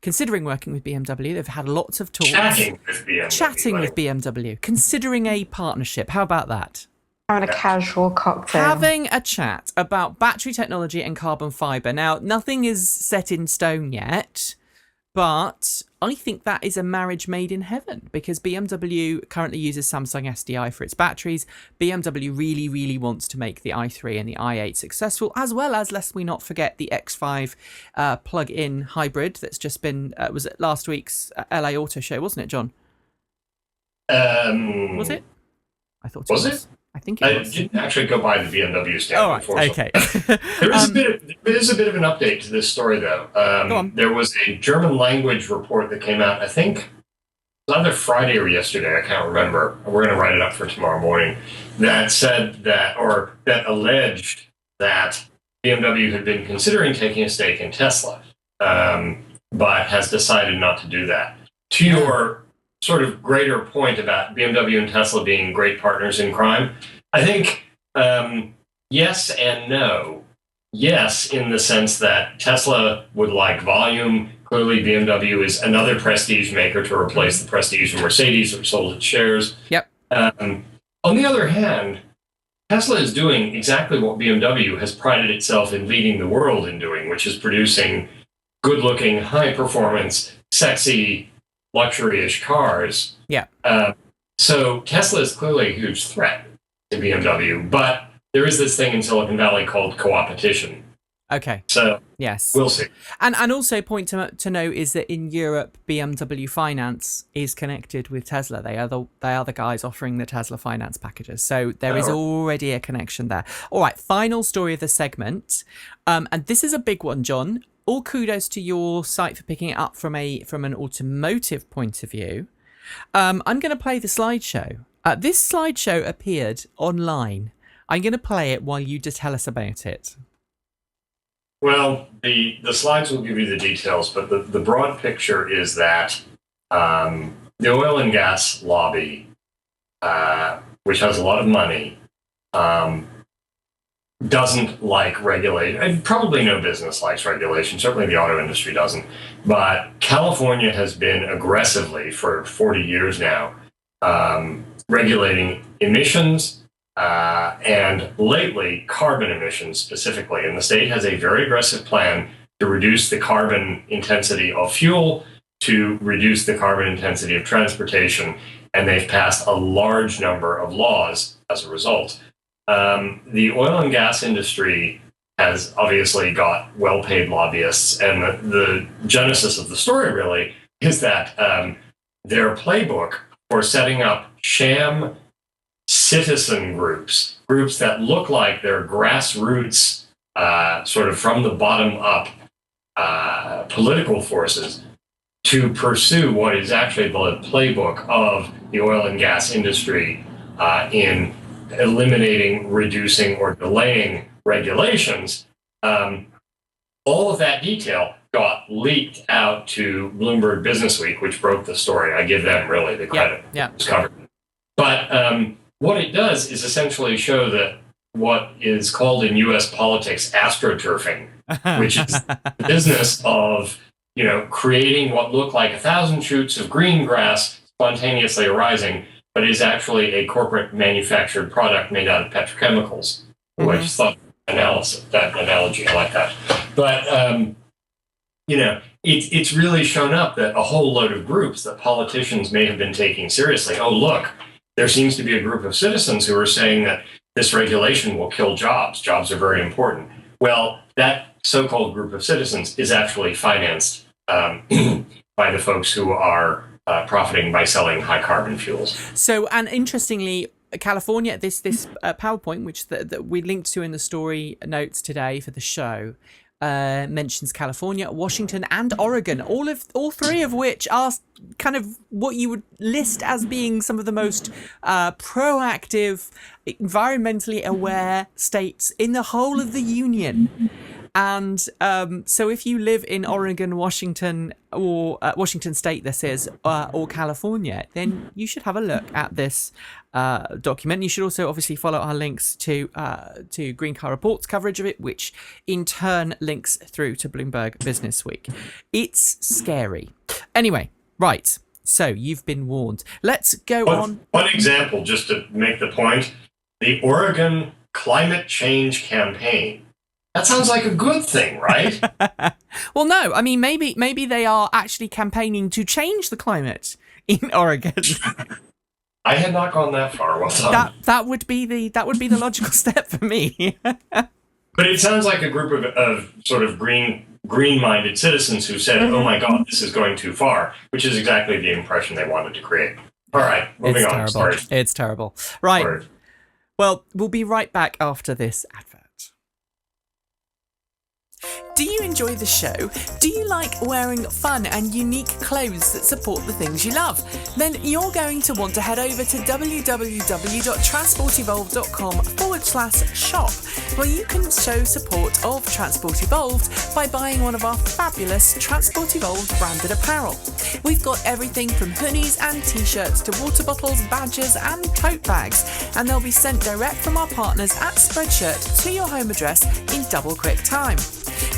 considering working with BMW. They've had lots of talks. Chatting with BMW, considering a partnership. How about that? Having a casual cocktail. Having a chat about battery technology and carbon fibre. Now, nothing is set in stone yet, but I think that is a marriage made in heaven, because BMW currently uses Samsung SDI for its batteries. BMW really, really wants to make the i3 and the i8 successful, as well as, lest we not forget, the X5 plug-in hybrid that's just been, was it last week's LA Auto Show, wasn't it, John? Was it? I thought it was. Was it? I think it was. I didn't actually go by the BMW stand. Oh, right. Okay. There is a bit of an update to this story, though. Go on. There was a German language report that came out, I think it was either Friday or yesterday, I can't remember. We're going to write it up for tomorrow morning, that said that, or that alleged that BMW had been considering taking a stake in Tesla, but has decided not to do that. To your sort of greater point about BMW and Tesla being great partners in crime, I think yes and no. Yes, in the sense that Tesla would like volume. Clearly, BMW is another prestige maker to replace the prestige of Mercedes, which sold its shares. Yep. On the other hand, Tesla is doing exactly what BMW has prided itself in leading the world in doing, which is producing good-looking, high-performance, sexy, luxury-ish cars. Yeah. So Tesla is clearly a huge threat to BMW, but there is this thing in Silicon Valley called co-opetition. Okay. So yes, we'll see. And also point to note is that in Europe, BMW Finance is connected with Tesla. They are the guys offering the Tesla finance packages. So there is already a connection there. All right, final story of the segment, and this is a big one, John. All kudos to your site for picking it up from an automotive point of view. I'm going to play the slideshow. This slideshow appeared online. I'm going to play it while you just tell us about it. Well, the slides will give you the details, but the broad picture is that the oil and gas lobby, which has a lot of money, doesn't like regulation, and probably no business likes regulation. Certainly the auto industry doesn't. But California has been aggressively, for 40 years now, regulating emissions, and lately carbon emissions specifically. And the state has a very aggressive plan to reduce the carbon intensity of fuel, to reduce the carbon intensity of transportation, and they've passed a large number of laws as a result. The oil and gas industry has obviously got well-paid lobbyists, and the genesis of the story really is that their playbook for setting up sham citizen groups that look like they're grassroots, sort of from the bottom up political forces, to pursue what is actually the playbook of the oil and gas industry in eliminating, reducing, or delaying regulations. All of that detail got leaked out to Bloomberg Businessweek, which broke the story. I give them really the credit. Yeah. It was covered. But what it does is essentially show that what is called in U.S. politics astroturfing, which is the business of creating what look like 1,000 shoots of green grass spontaneously arising, but is actually a corporate manufactured product made out of petrochemicals. Mm-hmm. I just thought that analogy, I like that. But, it's really shown up that a whole load of groups that politicians may have been taking seriously. Oh, look, there seems to be a group of citizens who are saying that this regulation will kill jobs. Jobs are very important. Well, that so-called group of citizens is actually financed by the folks who are profiting by selling high carbon fuels. So, and interestingly, California, this PowerPoint, which that we linked to in the story notes today for the show, mentions California, Washington, and Oregon. All three of which are kind of what you would list as being some of the most proactive, environmentally aware states in the whole of the union. And so if you live in Oregon, Washington, or Washington State, this is, or California, then you should have a look at this document. You should also obviously follow our links to Green Car Report's coverage of it, which in turn links through to Bloomberg Business Week. It's scary. Anyway, right. So you've been warned. Let's go on. One example, just to make the point, the Oregon Climate Change Campaign. That sounds like a good thing, right? Well, no. I mean, maybe they are actually campaigning to change the climate in Oregon. I had not gone that far. Well done. That would be the logical step for me. But it sounds like a group of sort of green-minded citizens who said, "Oh my God, this is going too far," which is exactly the impression they wanted to create. All right, moving on. Terrible. Sorry. It's terrible. Right. Sorry. Well, we'll be right back after this advert. Do you enjoy the show? Do you like wearing fun and unique clothes that support the things you love? Then you're going to want to head over to www.transportevolved.com/shop, where you can show support of Transport Evolved by buying one of our fabulous Transport Evolved branded apparel. We've got everything from hoodies and t-shirts to water bottles, badges and tote bags, and they'll be sent direct from our partners at Spreadshirt to your home address in double quick time.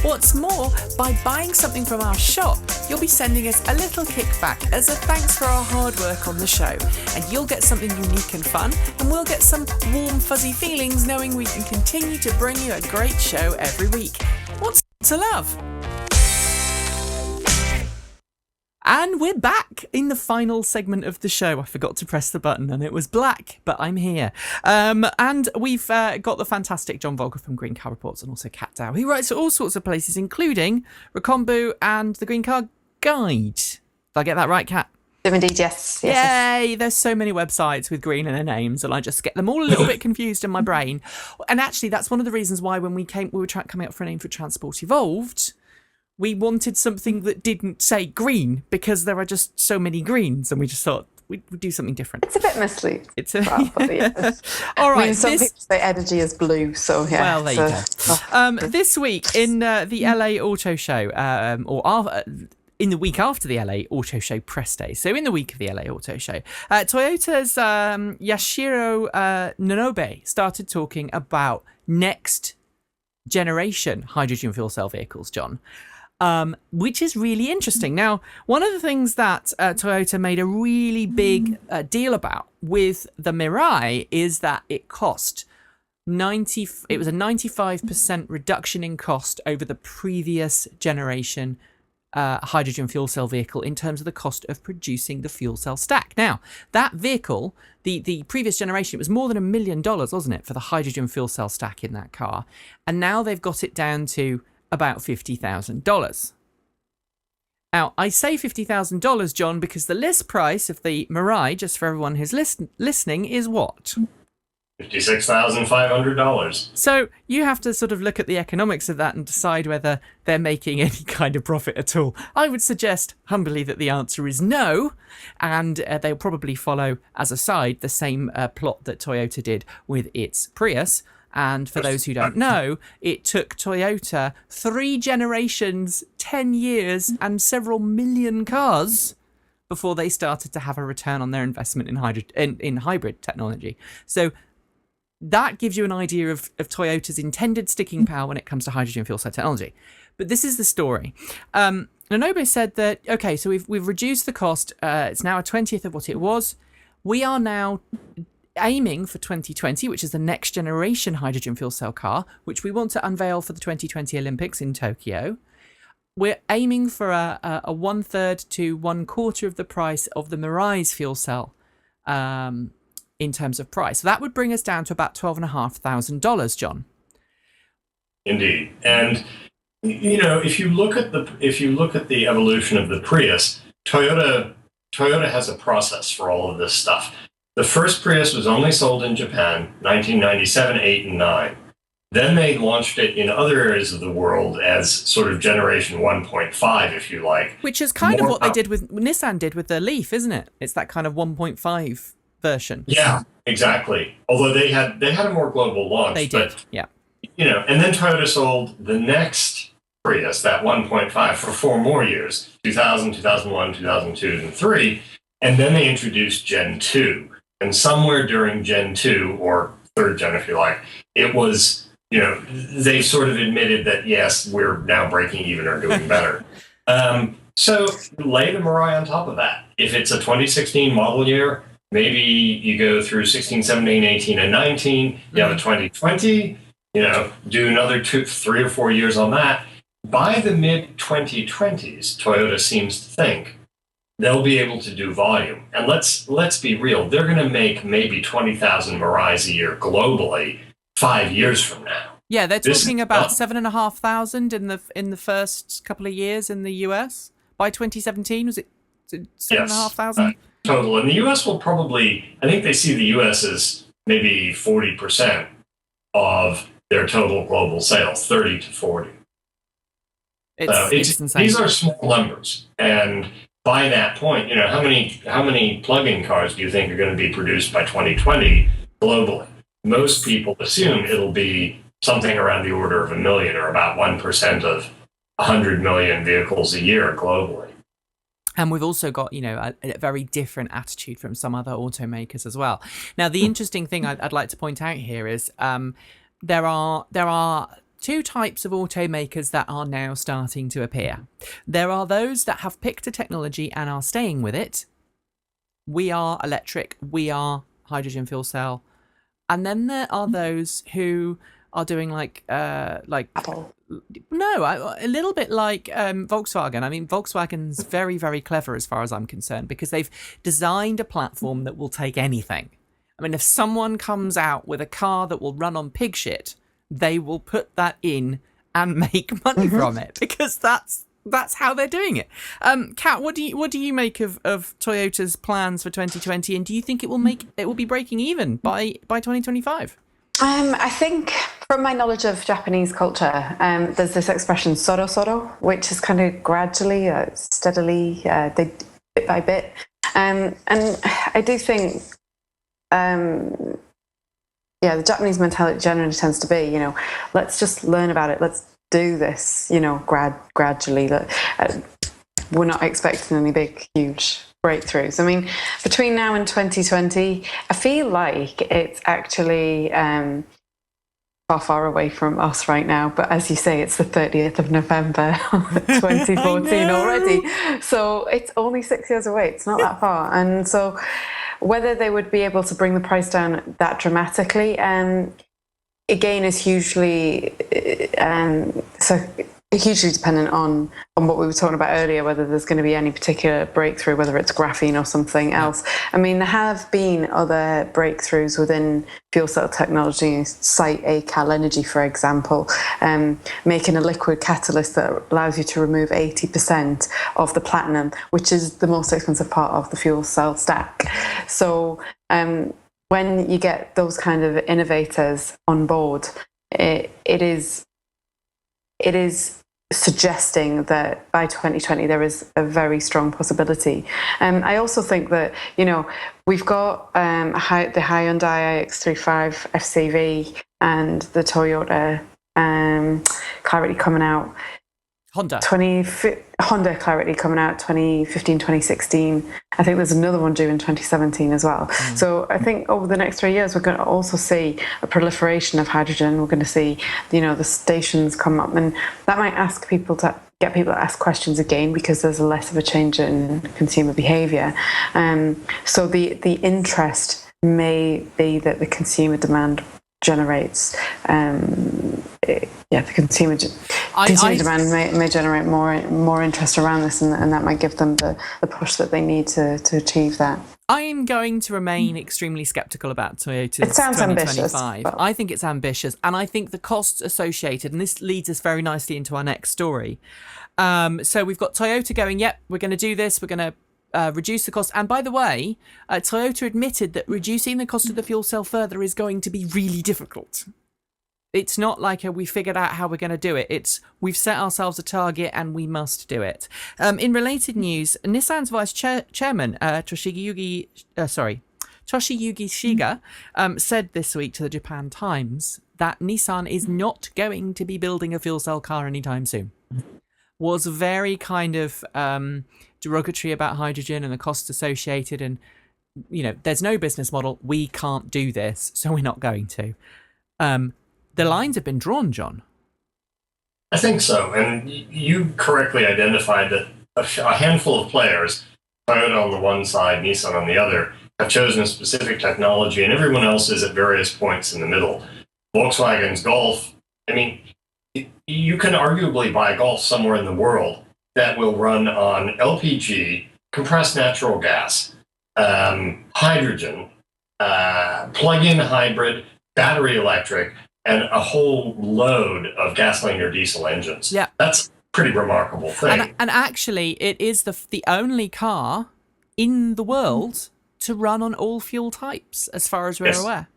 What's more, by buying something from our shop, you'll be sending us a little kickback as a thanks for our hard work on the show. And you'll get something unique and fun, and we'll get some warm, fuzzy feelings knowing we can continue to bring you a great show every week. What's to love? And we're back in the final segment of the show. I forgot to press the button and it was black, but I'm here. And we've got the fantastic John Voelcker from Green Car Reports and also Cat Dow. He writes at all sorts of places, including Recombu and the Green Car Guide. Did I get that right, Cat? Indeed, yes. Yay! There's so many websites with green in their names, and I just get them all a little bit confused in my brain. And actually, that's one of the reasons why when we were coming up for a name for Transport Evolved, we wanted something that didn't say green, because there are just so many greens, and we just thought we'd do something different. It's a bit misleading. It's yes. All right. Some people say energy is blue, so yeah. Well, there you go. This week in the LA Auto Show, in the week after the LA Auto Show press day, so in the week of the LA Auto Show, Toyota's Yashiro Nonobe started talking about next generation hydrogen fuel cell vehicles, John. Which is really interesting. Now, one of the things that Toyota made a really big deal about with the Mirai is that it cost it was a 95% reduction in cost over the previous generation hydrogen fuel cell vehicle in terms of the cost of producing the fuel cell stack. Now, that vehicle, the previous generation, it was more than $1 million, wasn't it, for the hydrogen fuel cell stack in that car? And now they've got it down to about $50,000. Now, I say $50,000, John, because the list price of the Mirai, just for everyone who's listening, is what? $56,500. So you have to sort of look at the economics of that and decide whether they're making any kind of profit at all. I would suggest humbly that the answer is no, and they'll probably follow, as a side, the same plot that Toyota did with its Prius. And for those who don't know, it took Toyota 3 generations, 10 years, and several million cars before they started to have a return on their investment in hybrid technology. So that gives you an idea of Toyota's intended sticking power when it comes to hydrogen fuel cell technology. But this is the story. Nonobe said that, okay, so we've reduced the cost. It's now a 20th of what it was. We are now aiming for 2020, which is the next generation hydrogen fuel cell car, which we want to unveil for the 2020 Olympics in Tokyo. We're aiming for a 1/3 to 1/4 of the price of the Mirai's fuel cell in terms of price. So that would bring us down to about $12,500, John. Indeed. And you know, if you look at the evolution of the Prius, Toyota has a process for all of this stuff. The first Prius was only sold in Japan, 1997, 8, and 9. Then they launched it in other areas of the world as sort of generation 1.5, if you like. Which is kind of what they did with Nissan did with the Leaf, isn't it? It's that kind of 1.5 version. Yeah, exactly. Although they had a more global launch. They did, yeah. And then Toyota sold the next Prius, that 1.5, for 4 more years, 2000, 2001, 2002, and 2003. And then they introduced Gen 2. And somewhere during Gen 2, or third gen, if you like, it was, they sort of admitted that, yes, we're now breaking even or doing better. So lay the Mirai on top of that. If it's a 2016 model year, maybe you go through 16, 17, 18, and 19. You have a 2020, do another 3 or 4 years on that. By the mid-2020s, Toyota seems to think they'll be able to do volume. And let's be real, they're going to make maybe 20,000 Mirais a year globally 5 years from now. Yeah, they're talking about 7,500 in the first couple of years in the US. By 2017, was it 7,500? Yes, total. And the US will probably, I think they see the US as maybe 40% of their total global sales, 30 to 40. It's insane. These are small numbers. And by that point, how many plug-in cars do you think are going to be produced by 2020 globally? Most people assume it'll be something around the order of 1 million, or about 1% of 100 million vehicles a year globally. And we've also got, a very different attitude from some other automakers as well. Now, the interesting thing I'd like to point out here is there are 2 types of automakers that are now starting to appear. There are those that have picked a technology and are staying with it. We are electric, we are hydrogen fuel cell. And then there are those who are doing like Apple. No, a little bit like Volkswagen. I mean, Volkswagen's very, very clever as far as I'm concerned, because they've designed a platform that will take anything. I mean, if someone comes out with a car that will run on pig shit, they will put that in and make money from it, because that's how they're doing it. Kat, what do you make of Toyota's plans for 2020, and do you think it will be breaking even by 2025? I think, from my knowledge of Japanese culture, there's this expression "soro soro," which is kind of gradually, steadily, bit by bit, and I do think. The Japanese mentality generally tends to be, let's just learn about it. Let's do this, gradually. We're not expecting any big, huge breakthroughs. I mean, between now and 2020, I feel like it's actually far away from us right now. But as you say, it's the 30th of November, 2014 already. So it's only 6 years away. It's not that far. And so whether they would be able to bring the price down that dramatically, again, is hugely dependent on what we were talking about earlier, whether there's going to be any particular breakthrough, whether it's graphene or something else. I mean, there have been other breakthroughs within fuel cell technology, cite ACAL Energy, for example, making a liquid catalyst that allows you to remove 80% of the platinum, which is the most expensive part of the fuel cell stack. So when you get those kind of innovators on board, it is suggesting that by 2020 there is a very strong possibility. I also think that, we've got the Hyundai iX35 FCV and the Toyota Clarity coming out. Honda Clarity coming out 2015, 2016. I think there's another one due in 2017 as well. So I think over the next 3 years, we're going to also see a proliferation of hydrogen. We're going to see, the stations come up, and that might get people to ask questions again, because there's less of a change in consumer behaviour. So the interest may be that the consumer demand generates. The consumer demand may generate more interest around this, and that might give them the push that they need to achieve that. I am going to remain extremely sceptical about Toyota's 2025. I think it's ambitious, and I think the costs associated, and this leads us very nicely into our next story. So we've got Toyota going, yep, we're going to do this, we're going to reduce the cost. And by the way, Toyota admitted that reducing the cost of the fuel cell further is going to be really difficult. It's not like we figured out how we're going to do it. It's we've set ourselves a target and we must do it. In related news, Nissan's vice chairman, Toshiyuki Shiga, said this week to the Japan Times that Nissan is not going to be building a fuel cell car anytime soon. Was very kind of derogatory about hydrogen and the costs associated, and there's no business model. We can't do this, so we're not going to. The lines have been drawn, John. I think so, and you correctly identified that a handful of players, Toyota on the one side, Nissan on the other, have chosen a specific technology, and everyone else is at various points in the middle. Volkswagen's Golf, you can arguably buy a Golf somewhere in the world that will run on LPG, compressed natural gas, hydrogen, plug-in hybrid, battery electric, and a whole load of gasoline or diesel engines. Yeah. That's a pretty remarkable thing. And actually, it is the only car in the world to run on all fuel types, as far as we're aware.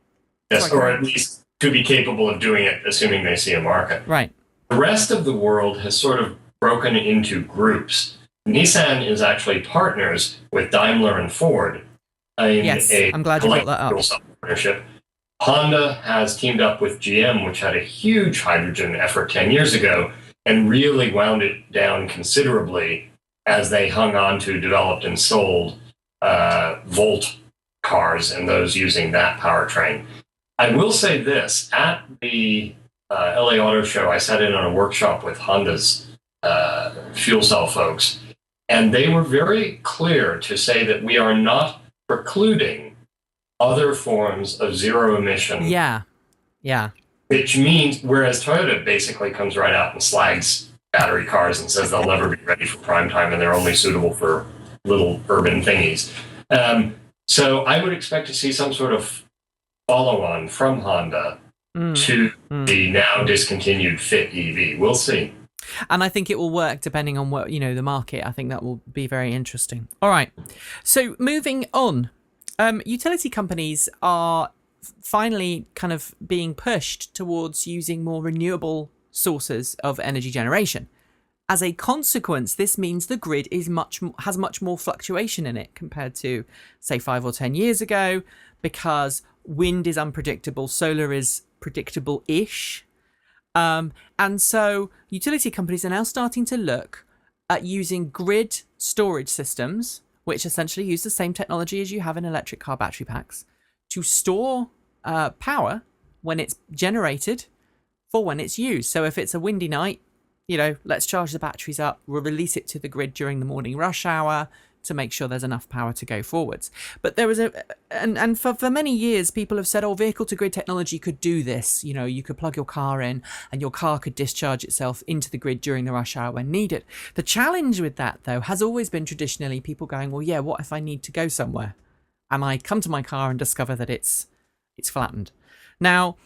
Yes, or at least to be capable of doing it, assuming they see a market. Right. The rest of the world has sort of broken into groups. Nissan is actually partners with Daimler and Ford in I'm glad you brought that up. Partnership. Honda has teamed up with GM, which had a huge hydrogen effort 10 years ago, and really wound it down considerably as they hung on to, developed, and sold Volt cars and those using that powertrain. I will say this, at the LA Auto Show, I sat in on a workshop with Honda's fuel cell folks, and they were very clear to say that we are not precluding other forms of zero emission. Yeah. Which means, whereas Toyota basically comes right out and slags battery cars and says they'll never be ready for prime time and they're only suitable for little urban thingies. So I would expect to see some sort of follow-on from Honda to the now discontinued Fit EV. We'll see. And I think it will work depending on what, the market. I think that will be very interesting. All right. So moving on. Utility companies are finally kind of being pushed towards using more renewable sources of energy generation. As a consequence, this means the grid has much more fluctuation in it compared to, say, 5 or 10 years ago, because wind is unpredictable, solar is predictable-ish. And so utility companies are now starting to look at using grid storage systems, which essentially use the same technology as you have in electric car battery packs, to store power when it's generated for when it's used. So if it's a windy night, let's charge the batteries up, we'll release it to the grid during the morning rush hour to make sure there's enough power to go forwards. But there was and for many years, people have said, vehicle to grid technology could do this. You could plug your car in and your car could discharge itself into the grid during the rush hour when needed. The challenge with that, though, has always been traditionally people going, well, yeah, what if I need to go somewhere? And I come to my car and discover that it's flattened. Now,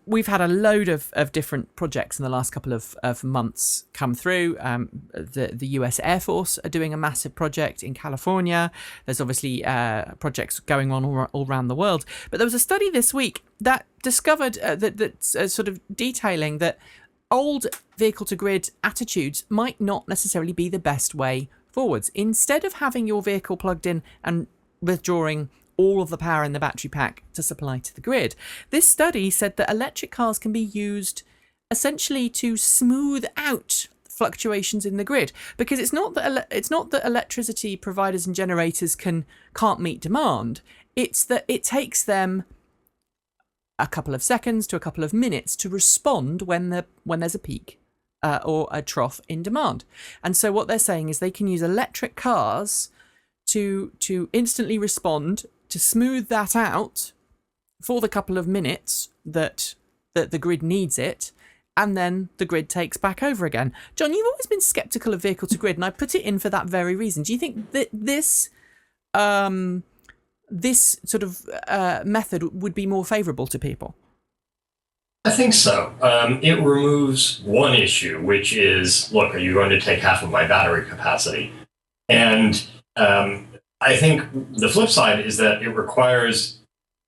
we've had a load of different projects in the last couple of months come through. The US Air Force are doing a massive project in California. There's obviously projects going on all around the world. But there was a study this week that discovered that's sort of detailing that old vehicle-to-grid attitudes might not necessarily be the best way forwards. Instead of having your vehicle plugged in and withdrawing all of the power in the battery pack to supply to the grid, this study said that electric cars can be used essentially to smooth out fluctuations in the grid, because it's not that electricity providers and generators can't meet demand. It's that it takes them a couple of seconds to a couple of minutes to respond when there's a peak or a trough in demand. And so what they're saying is they can use electric cars to instantly respond, to smooth that out for the couple of minutes that the grid needs it, and then the grid takes back over again. John, you've always been sceptical of vehicle to grid, and I put it in for that very reason. Do you think that this sort of method would be more favourable to people? I think so. It removes one issue, which is, look, are you going to take half of my battery capacity? And I think the flip side is that it requires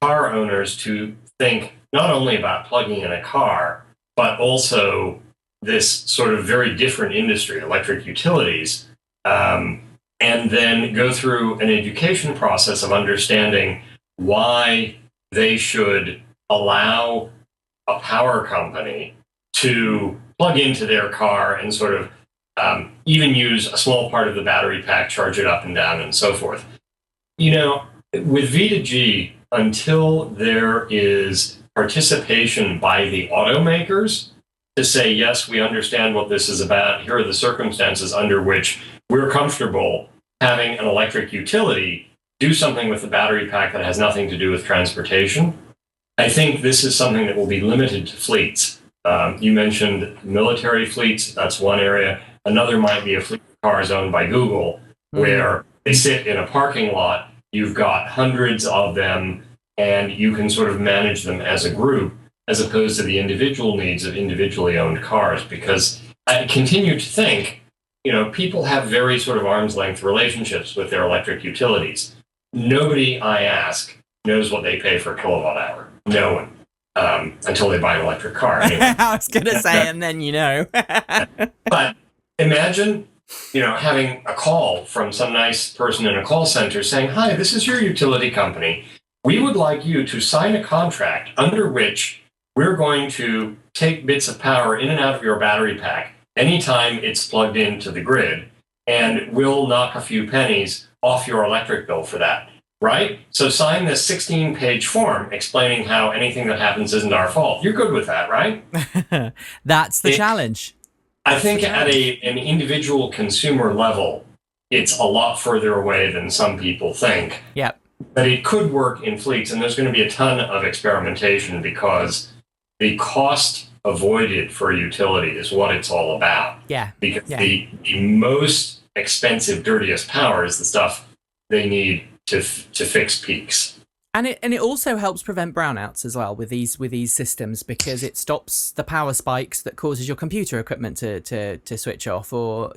car owners to think not only about plugging in a car, but also this sort of very different industry, electric utilities, and then go through an education process of understanding why they should allow a power company to plug into their car and sort of even use a small part of the battery pack, charge it up and down, and so forth. With V2G, until there is participation by the automakers to say, yes, we understand what this is about, here are the circumstances under which we're comfortable having an electric utility do something with the battery pack that has nothing to do with transportation, I think this is something that will be limited to fleets. You mentioned military fleets, that's one area. Another might be a fleet of cars owned by Google, where they sit in a parking lot, you've got hundreds of them, and you can sort of manage them as a group, as opposed to the individual needs of individually owned cars. Because I continue to think, people have very sort of arm's length relationships with their electric utilities. Nobody I ask knows what they pay for a kilowatt hour. No one. Until they buy an electric car. Anyway. I was going to say, and then But imagine, having a call from some nice person in a call center saying, hi, this is your utility company. We would like you to sign a contract under which we're going to take bits of power in and out of your battery pack anytime it's plugged into the grid, and we'll knock a few pennies off your electric bill for that. Right? So sign this 16-page form explaining how anything that happens isn't our fault. You're good with that, right? That's the challenge. I think at an individual consumer level, it's a lot further away than some people think. Yep. But it could work in fleets, and there's going to be a ton of experimentation because the cost avoided for a utility is what it's all about. Yeah. Because the most expensive, dirtiest power is the stuff they need to fix peaks. And it also helps prevent brownouts as well with these systems, because it stops the power spikes that causes your computer equipment to switch off, or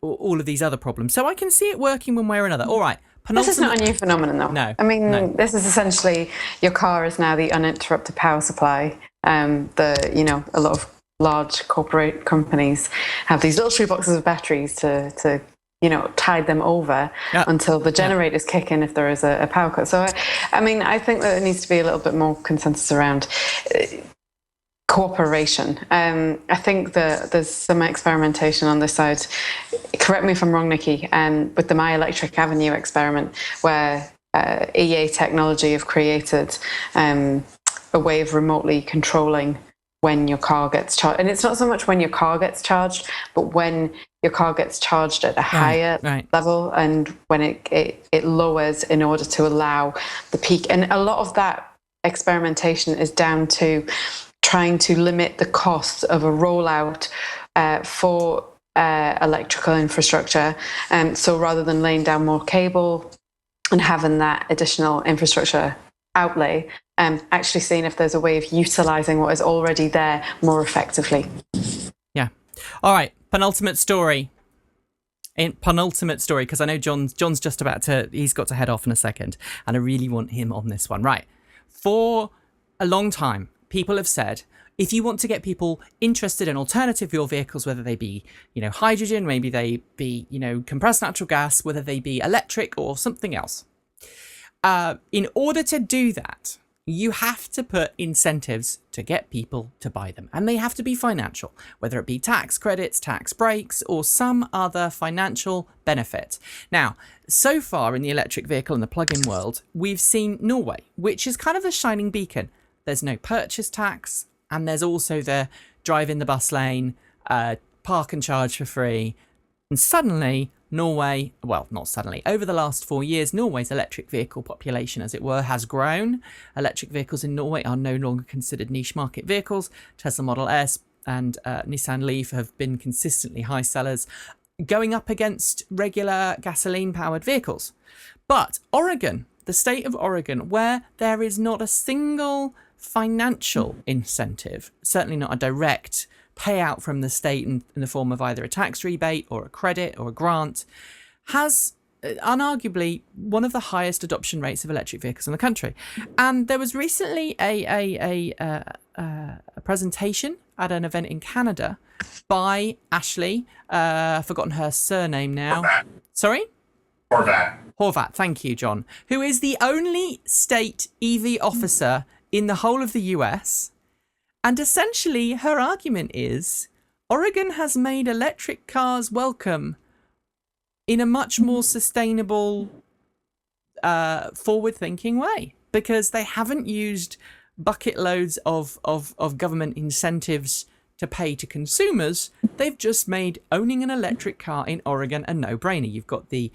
all of these other problems. So I can see it working one way or another. All right. This is not a new phenomenon, though. No. I mean, this is essentially your car is now the uninterrupted power supply. A lot of large corporate companies have these little shoeboxes of batteries to tide them over until the generators kick in if there is a power cut. So, I think that there needs to be a little bit more consensus around cooperation. I think that there's some experimentation on this side. Correct me if I'm wrong, Nikki, with the My Electric Avenue experiment, where EA Technology have created a way of remotely controlling when your car gets charged. And it's not so much when your car gets charged, but when your car gets charged at a higher level, and when it lowers in order to allow the peak. And a lot of that experimentation is down to trying to limit the costs of a rollout for electrical infrastructure. So rather than laying down more cable and having that additional infrastructure outlay, actually seeing if there's a way of utilizing what is already there more effectively. Yeah. All right. Penultimate story, because I know John's just he's got to head off in a second, and I really want him on this one. Right. For a long time, people have said, if you want to get people interested in alternative fuel vehicles, whether they be, hydrogen, maybe they be, compressed natural gas, whether they be electric or something else, in order to do that, you have to put incentives to get people to buy them. And they have to be financial, whether it be tax credits, tax breaks, or some other financial benefit. Now, so far in the electric vehicle and the plug-in world, we've seen Norway, which is kind of the shining beacon. There's no purchase tax, and there's also the drive in the bus lane, park and charge for free. And suddenly, Norway, well, not suddenly, over the last 4 years, Norway's electric vehicle population, as it were, has grown. Electric vehicles in Norway are no longer considered niche market vehicles. Tesla Model S and Nissan Leaf have been consistently high sellers, going up against regular gasoline-powered vehicles. But Oregon, the state of Oregon, where there is not a single financial incentive, certainly not a direct payout from the state in the form of either a tax rebate or a credit or a grant, has unarguably one of the highest adoption rates of electric vehicles in the country. And there was recently a presentation at an event in Canada by Ashley. I've forgotten her surname now. Horvat. Sorry? Horvat. Thank you, John. Who is the only state EV officer in the whole of the US. And essentially, her argument is Oregon has made electric cars welcome in a much more sustainable, forward-thinking way, because they haven't used bucket loads of government incentives to pay to consumers. They've just made owning an electric car in Oregon a no-brainer. You've got the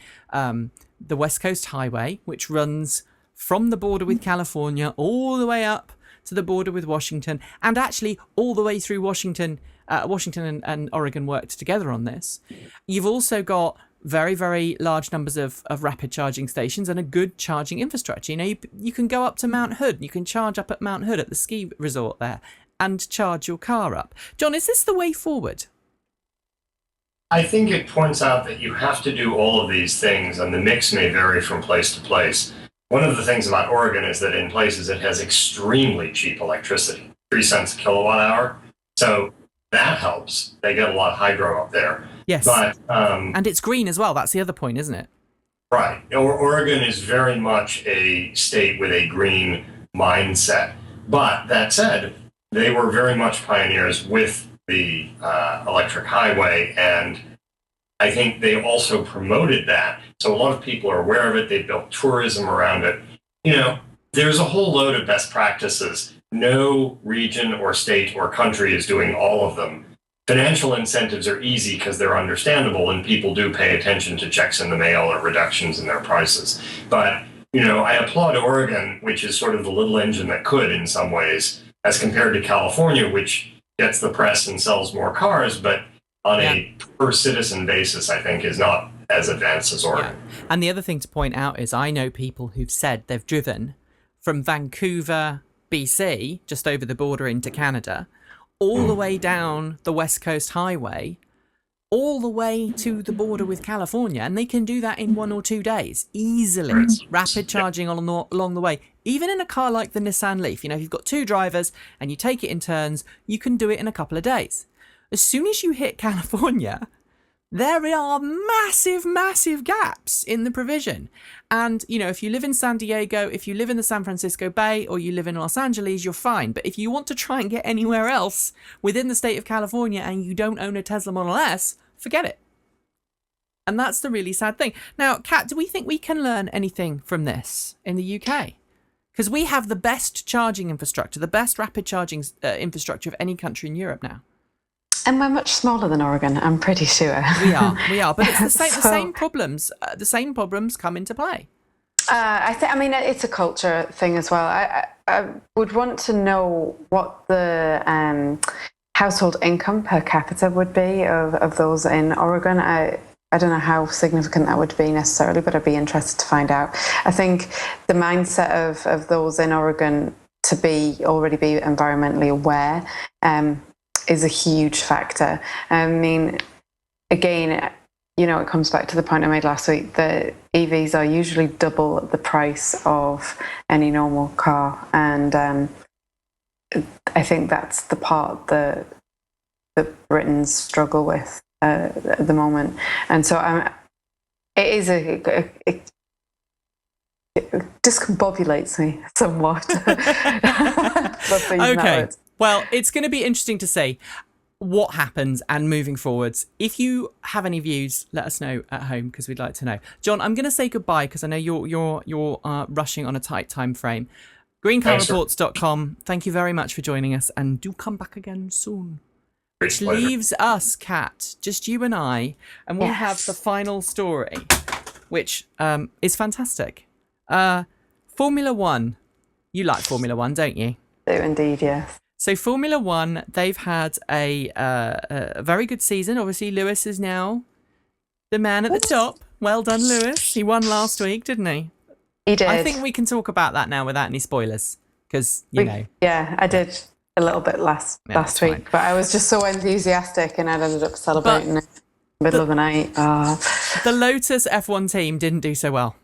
West Coast Highway, which runs from the border with California all the way up to the border with Washington, and actually all the way through Washington. Washington and Oregon worked together on this. You've also got very, very large numbers of rapid charging stations and a good charging infrastructure. You know, you can go up to Mount Hood. You can charge up at Mount Hood at the ski resort there and charge your car up. John, is this the way forward? I think it points out that you have to do all of these things, and the mix may vary from place to place. One of the things about Oregon is that in places it has extremely cheap electricity, 3 cents a kilowatt hour. So that helps. They get a lot of hydro up there. Yes. But, and it's green as well. That's the other point, isn't it? Right. Oregon is very much a state with a green mindset. But that said, they were very much pioneers with the electric highway, and I think they also promoted that. So a lot of people are aware of it. They built tourism around it. You know, there's a whole load of best practices. No region or state or country is doing all of them. Financial incentives are easy because they're understandable, and people do pay attention to checks in the mail or reductions in their prices. But, you know, I applaud Oregon, which is sort of the little engine that could in some ways, as compared to California, which gets the press and sells more cars, but on a per citizen basis, I think, is not as advanced as Oregon. Yeah. And the other thing to point out is I know people who've said they've driven from Vancouver, BC, just over the border into Canada, all the way down the West Coast Highway, all the way to the border with California, and they can do that in 1 or 2 days easily. Rapid charging along the way. Even in a car like the Nissan Leaf, you know, if you've got 2 drivers and you take it in turns, you can do it in a couple of days. As soon as you hit California, there are massive, massive gaps in the provision. And, you know, if you live in San Diego, if you live in the San Francisco Bay, or you live in Los Angeles, you're fine. But if you want to try and get anywhere else within the state of California and you don't own a Tesla Model S, forget it. And that's the really sad thing. Now, Kat, do we think we can learn anything from this in the UK? Because we have the best charging infrastructure, the best rapid charging infrastructure of any country in Europe now. And we're much smaller than Oregon, I'm pretty sure. We are. But it's the same. The same problems. The same problems come into play. I mean, it's a culture thing as well. I would want to know what the household income per capita would be of those in Oregon. I don't know how significant that would be necessarily, but I'd be interested to find out. I think the mindset of those in Oregon to already be environmentally aware is a huge factor. I mean, again, you know, it comes back to the point I made last week that EVs are usually double the price of any normal car. And I think that's the part that Britons struggle with at the moment. And so it discombobulates me somewhat. Okay. Well, it's going to be interesting to see what happens and moving forwards. If you have any views, let us know at home because we'd like to know. John, I'm going to say goodbye because I know you're rushing on a tight time frame. Greencarreports.com. Thank you very much for joining us, and do come back again soon. Which leaves us, Kat, just you and I, and we'll have the final story, which is fantastic. Formula One. You like Formula One, don't you? I do indeed, yes. So Formula One, they've had a very good season. Obviously, Lewis is now the man at the top. Well done, Lewis. He won last week, didn't he? He did. I think we can talk about that now without any spoilers, because, you know. Yeah, I did a little bit last week, fine. But I was just so enthusiastic and I ended up celebrating in the middle of the night. The Lotus F1 team didn't do so well.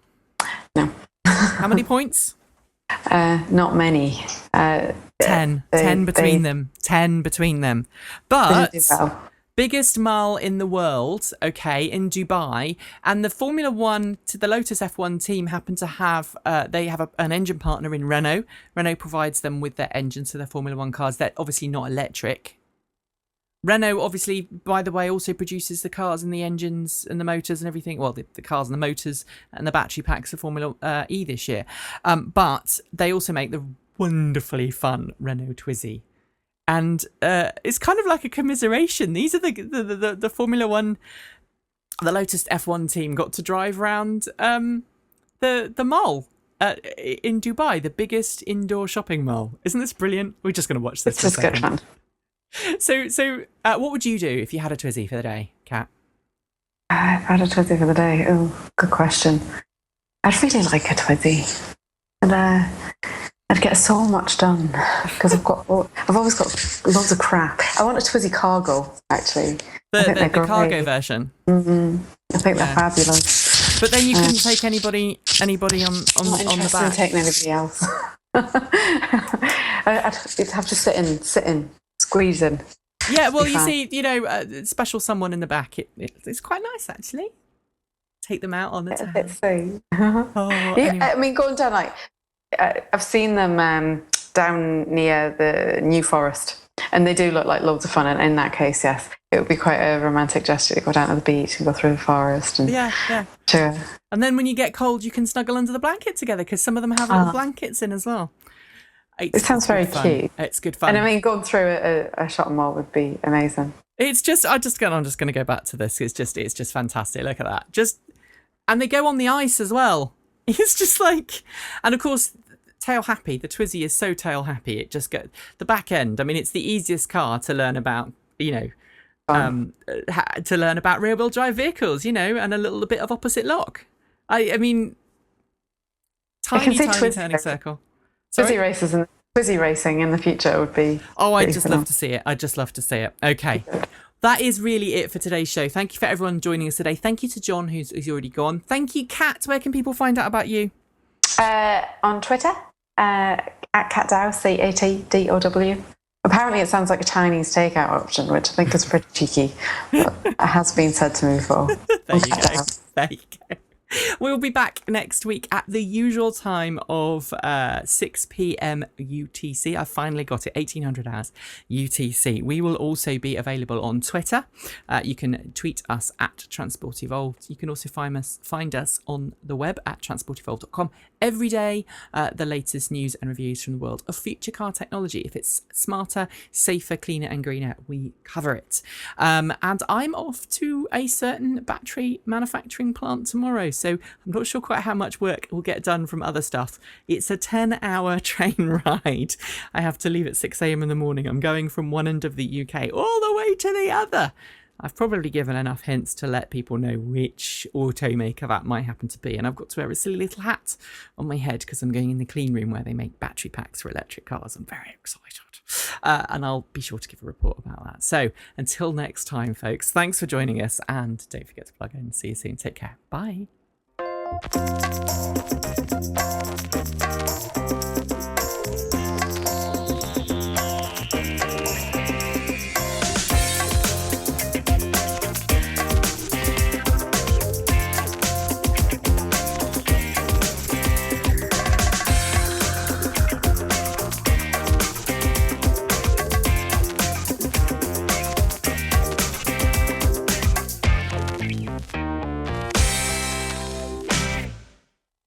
No. How many points? Not many. 10 between them. 10 between them. But biggest mall in the world, okay, in Dubai, and the Formula One to the Lotus F1 team happen to have they have an engine partner in Renault. Renault provides them with their engines to their Formula One cars. They're obviously not electric. Renault, obviously, by the way, also produces the cars and the engines and the motors and everything. Well, the cars and the motors and the battery packs for Formula E this year. But they also make the wonderfully fun Renault Twizy. And it's kind of like a commiseration. These are the Formula One, the Lotus F1 team got to drive around the mall in Dubai, the biggest indoor shopping mall. Isn't this brilliant? We're just going to watch this. It's just good fun. So what would you do if you had a Twizy for the day, Kat? If I had a Twizy for the day, oh, good question. I'd really like a Twizy. And I'd get so much done because I've always got loads of crap. I want a Twizy cargo, actually. The cargo version. Mm-hmm. I think they're fabulous. But then you couldn't take anybody on the back. Taking anybody else. I'd have to sit in, squeeze in. Yeah, well, you see, special someone in the back. It's quite nice, actually. Take them out on the town. It's so. Yeah, anyway. I mean, going down I've seen them down near the New Forest, and they do look like loads of fun. And in that case, yes, it would be quite a romantic gesture to go down to the beach and go through the forest. And yeah. Sure. And then when you get cold, you can snuggle under the blanket together because some of them have little blankets in as well. It sounds very cute. It's good fun. And I mean, going through a shopping mall would be amazing. It's just, I'm just going to go back to this. It's just fantastic. Look at that. And they go on the ice as well. It's just like, and of course, tail happy. The Twizy is so tail happy. It just goes the back end. I mean, it's the easiest car to learn about, to learn about rear wheel drive vehicles, and a little bit of opposite lock. I mean, tiny turning circle. Twizy racing in the future would be. Oh, I'd just love to see it. I'd just love to see it. Okay. That is really it for today's show. Thank you for everyone joining us today. Thank you to John, who's already gone. Thank you, Kat. Where can people find out about you? On Twitter, at Cat Dow, CATDOW. Apparently it sounds like a Chinese takeout option, which I think is pretty cheeky. But it has been said to me before. There you go. We'll be back next week at the usual time of 6 p.m. UTC. I finally got it, 1800 hours UTC. We will also be available on Twitter. You can tweet us at Transport Evolved. You can also find us on the web at transportevolved.com. Every day, the latest news and reviews from the world of future car technology. If it's smarter, safer, cleaner and greener, we cover it. And I'm off to a certain battery manufacturing plant tomorrow. So I'm not sure quite how much work will get done from other stuff. It's a 10-hour train ride. I have to leave at 6 a.m. in the morning. I'm going from one end of the UK all the way to the other. I've probably given enough hints to let people know which automaker that might happen to be. And I've got to wear a silly little hat on my head because I'm going in the clean room where they make battery packs for electric cars. I'm very excited. And I'll be sure to give a report about that. So until next time, folks, thanks for joining us. And don't forget to plug in. See you soon. Take care. Bye.